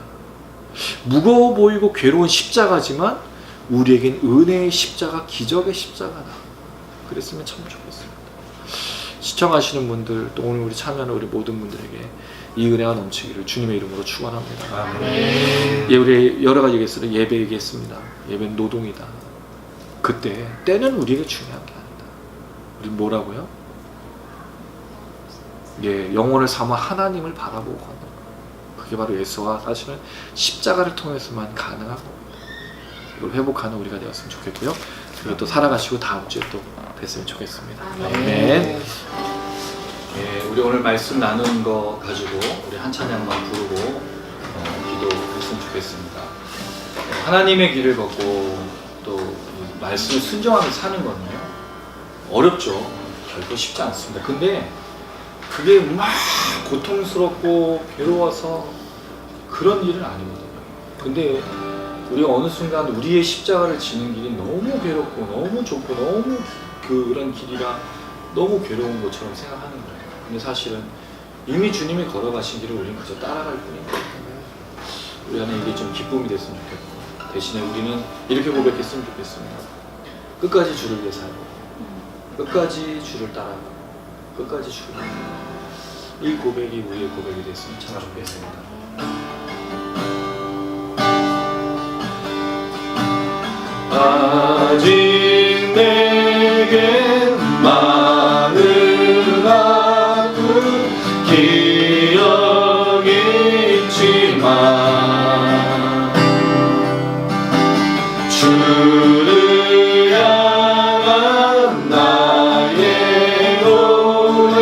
무거워 보이고 괴로운 십자가지만 우리에겐 은혜의 십자가, 기적의 십자가다. 그랬으면 참 좋겠습니다. 시청하시는 분들, 또 오늘 우리 참여하는 우리 모든 분들에게 이 은혜가 넘치기를 주님의 이름으로 축원합니다. 예, 우리 여러 가지 얘기했어요. 예배 얘기했습니다. 예배는 노동이다. 그때 때는 우리에게 중요한 게 아니다. 우리 뭐라고요? 예, 영혼을 삼아 하나님을 바라보고 걷는 것. 그게 바로 예수와 사실은 십자가를 통해서만 가능하고, 이걸 회복하는 우리가 되었으면 좋겠고요. 그리고 또 살아가시고 다음 주에 또 뵀으면 좋겠습니다. 아멘. 예, 우리 오늘 말씀 나눈 거 가지고 우리 한 찬양만 부르고 기도했으면 좋겠습니다. 하나님의 길을 걷고 또 말씀을 순종하며 사는 거는요, 어렵죠. 결코 쉽지 않습니다. 근데 그게 막 고통스럽고 괴로워서 그런 일은 아니거든요. 근데 우리가 어느 순간 우리의 십자가를 지는 길이 너무 괴롭고 너무 좁고 너무 그런 길이라 너무 괴로운 것처럼 생각하는 거예요. 근데 사실은 이미 주님이 걸어가신 길을 우리는 그저 따라갈 뿐인 거예요. 우리 안에 이게 좀 기쁨이 됐으면 좋겠고, 대신에 우리는 이렇게 고백했으면 좋겠습니다. 끝까지 주를 위해 살고, 끝까지 주를 따라가고, 끝까지 주를 따라가고. 이 고백이 우리의 고백이 됐으면 참 좋겠습니다. 아직 내겐 많은 아픈 기억이 있지만 주를 향한 나의 노래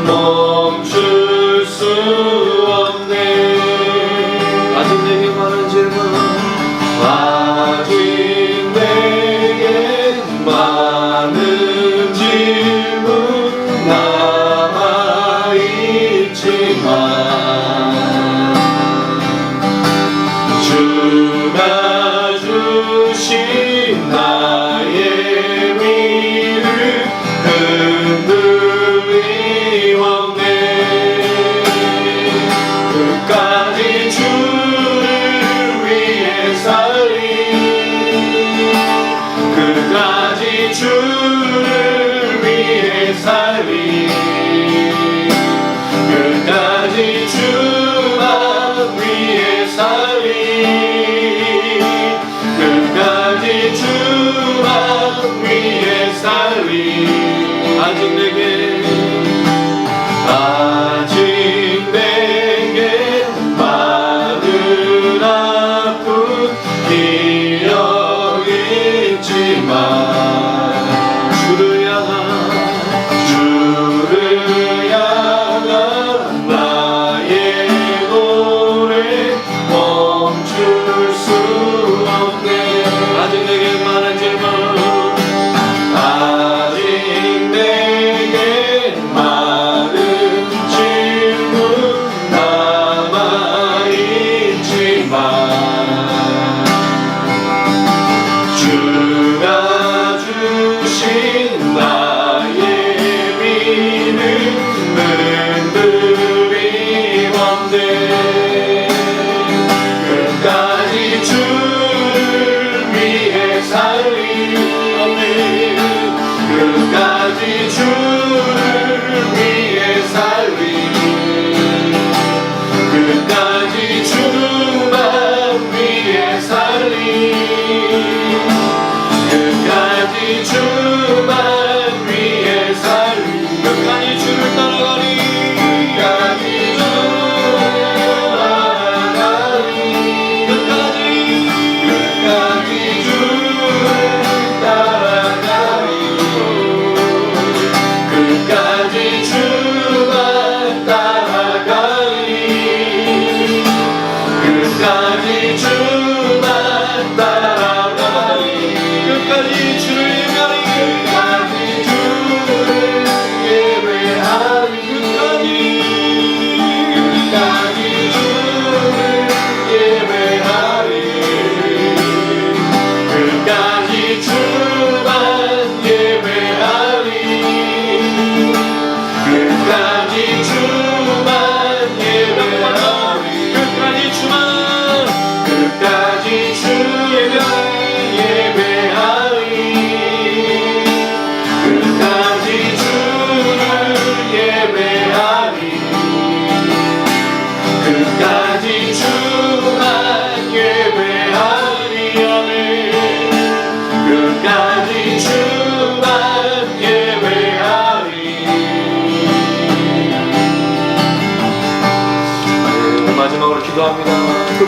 멈출 수 없네. 아직 내게 많은 질문, 아직 내게 많은 질문 남아있지만 주가 주신 나의 위를 흔들림 없네. 끝까지 주를 위해 살리, 끝까지 주를 위해 살리, 끝까지 주만 위해 살리, 끝까지 주만 위해 살리. 아직 내게 많은 아픈 기억이 있지만 주를 향한 나의 노래 멈출 수 없네. 아직 내게 많은 질문, 아직 내게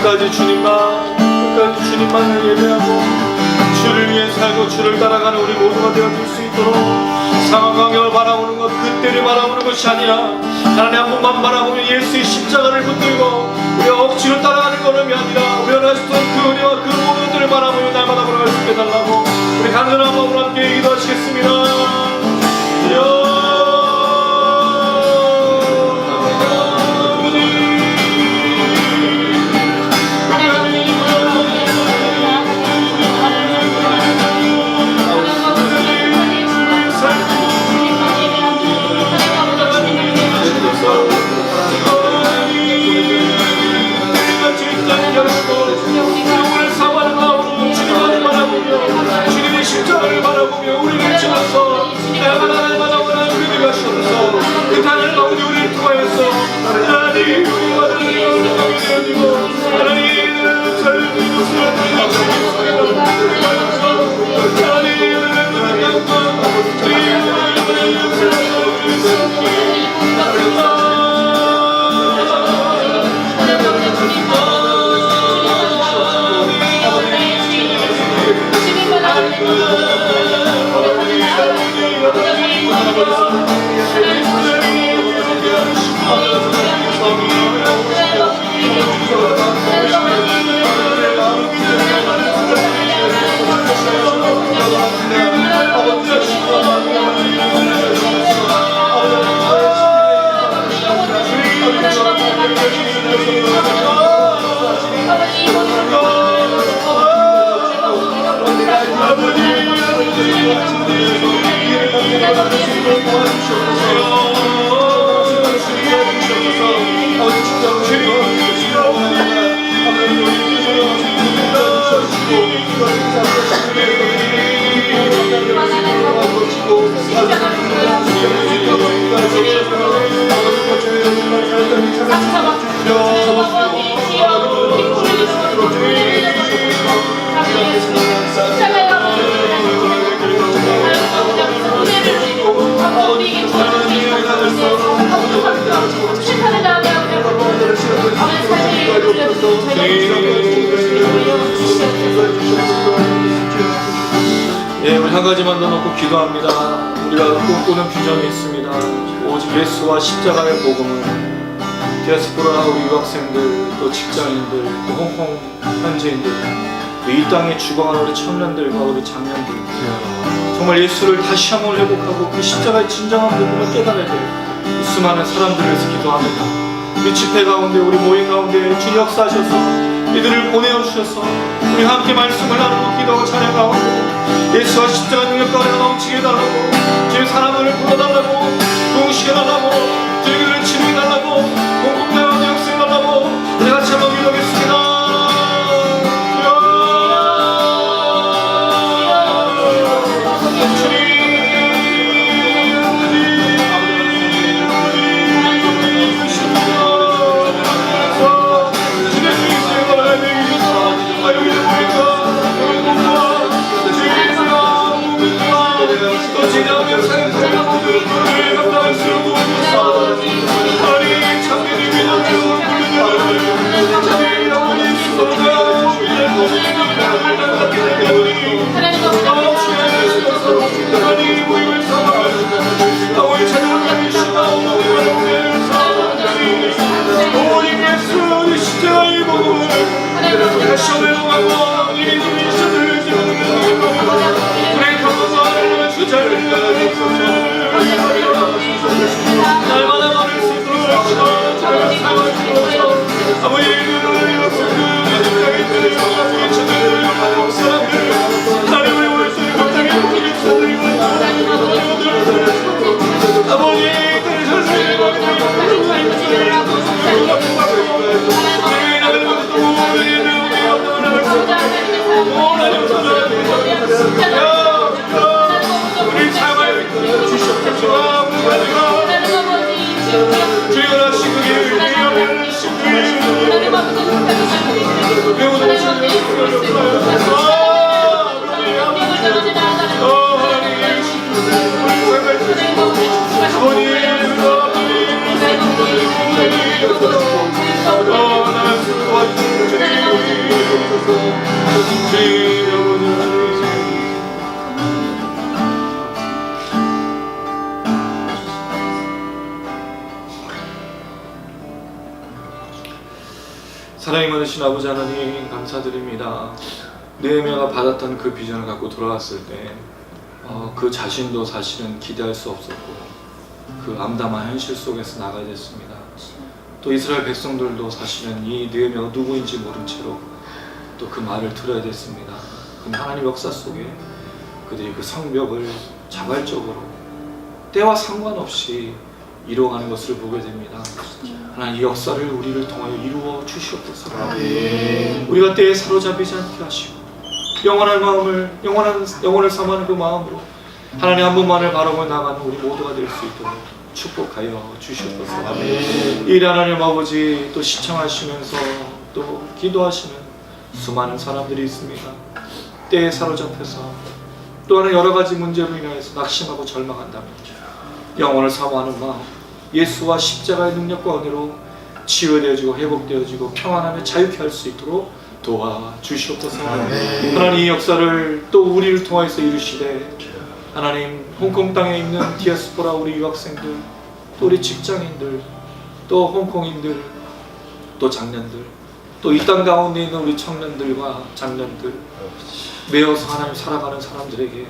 끝까지 주님만을 예배하고 주를 위해 살고 주를 따라가는 우리 모두가 되어줄 수 있도록 상황 관계를 바라보는 것, 그때를 바라보는 것이 아니라 하나님 한 분만 바라보며 예수의 십자가를 붙들고 우리가 억지로 따라가는 걸음이 아니라 우리가 가졌던 그 은혜와 그 모든 것들을 바라보며 날마다 걸어갈 수 있게 해달라고 우리 간절한 마음으로 함께 기도하시겠습니다. 주님의 십자가를 바라보며 우리를 찍어서 날마다 우리를 가시옵소서. 그 단을 가운데 우리를 통하여서 하나님 우리가 되어지고 하나님의 삶을 예, 우리 한 가지만 더 놓고 기도합니다. 우리가 꿈꾸는 비전이 있습니다. 오직 예수와 십자가의 복음을 디아스포라 우리 유학생들, 또 직장인들, 또 홍콩 현지인들, 또 이 땅에 죽어가는 우리 청년들과 우리 장년들, 정말 예수를 다시 한번 회복하고 그 십자가의 진정한 복음을 깨달아야 돼요. 수많은 사람들을 위해서 기도합니다. 우리 집회 가운데, 우리 모임 가운데 주님 역사하셔서 이들을 보내어주셔서 우리 함께 말씀을 나누고 기도하고 찬양하고 예수와 십자가 능력 가운데 넘치게 해달라고, 주의 사람을 불러달라고, 동시해달라고, 저희들을 치료해달라고, 공공대와 역사해달라고 우리 같이 한번 기도하겠습니다. 우리 사랑을 사랑이 많으신 아버지 하나님 감사드립니다. 느헤미야가 받았던 그 비전을 갖고 돌아왔을 때 그 자신도 사실은 기대할 수 없었고 그 암담한 현실 속에서 나가야 됐습니다. 또 이스라엘 백성들도 사실은 이 느헤미야가 누구인지 모른 채로 또 그 말을 들어야 됐습니다. 그럼 하나님 역사 속에 그들이 그 성벽을 자발적으로 때와 상관없이 이루어가는 것을 보게 됩니다. 하나님 이 역사를 우리를 통하여 이루어 주시옵소서. 우리가 때에 사로잡히지 않게 하시고 영원한 마음을 영혼을 삼하는 그 마음으로 하나님 한 분만을 바라보며 나가는 우리 모두가 될 수 있도록 축복하여 주시옵소서. 이 하나님 아버지 또 시청하시면서 또 기도하시는 수많은 사람들이 있습니다. 때에 사로잡혀서 또한 여러 가지 문제로 인하여서 낙심하고 절망한다면 영혼을 사모하는 마음, 예수와 십자가의 능력과 은혜로 치유되어지고 회복되어지고 평안하며 자유케 할 수 있도록 도와주시옵소서. 하나님 이 역사를 또 우리를 통하여서 이루시되 하나님 홍콩 땅에 있는 디아스포라 우리 유학생들 또 우리 직장인들 또 홍콩인들 또 장년들 또 이 땅 가운데 있는 우리 청년들과 장년들 매어서 하나님 살아가는 사람들에게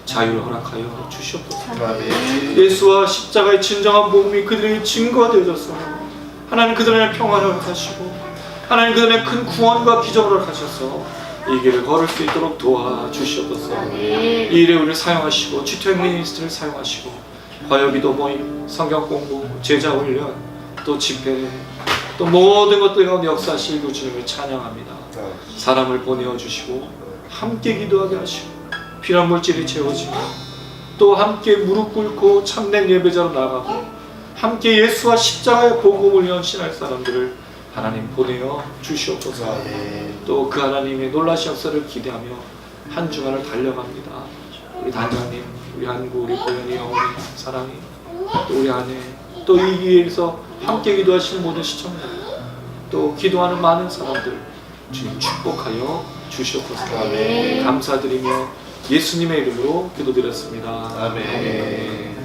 자유를 허락하여 주시옵소서. 예수와 십자가의 진정한 복음이 그들에게 증거가 되어져서 하나님 그들의 평안을 허락하시고 하나님 그들의 큰 구원과 기적을 허락하셔서 이 길을 걸을 수 있도록 도와주시옵소서. 이 일에 우리를 사용하시고 G2 미니스트를 사용하시고 과여기도 모임, 성경 공부, 제자 훈련, 또 집회, 또 모든 것들 가운데 역사하실 그 주님을 찬양합니다. 사람을 보내어 주시고 함께 기도하게 하시고 필요한 물질이 채워지고 또 함께 무릎 꿇고 참된 예배자로 나가고 함께 예수와 십자가의 복음을 연신할 사람들을 하나님 보내어 주시옵소서. 또 그 하나님의 놀라신 역사를 기대하며 한 주간을 달려갑니다. 우리 단장님, 우리 한국, 우리 고현이, 어머니, 사랑이, 또 우리 아내, 또 이 기회에서 함께 기도하시는 모든 시청자, 또 기도하는 많은 사람들 주님 축복하여 주시옵소서. 감사드리며 예수님의 이름으로 기도드렸습니다. 아멘.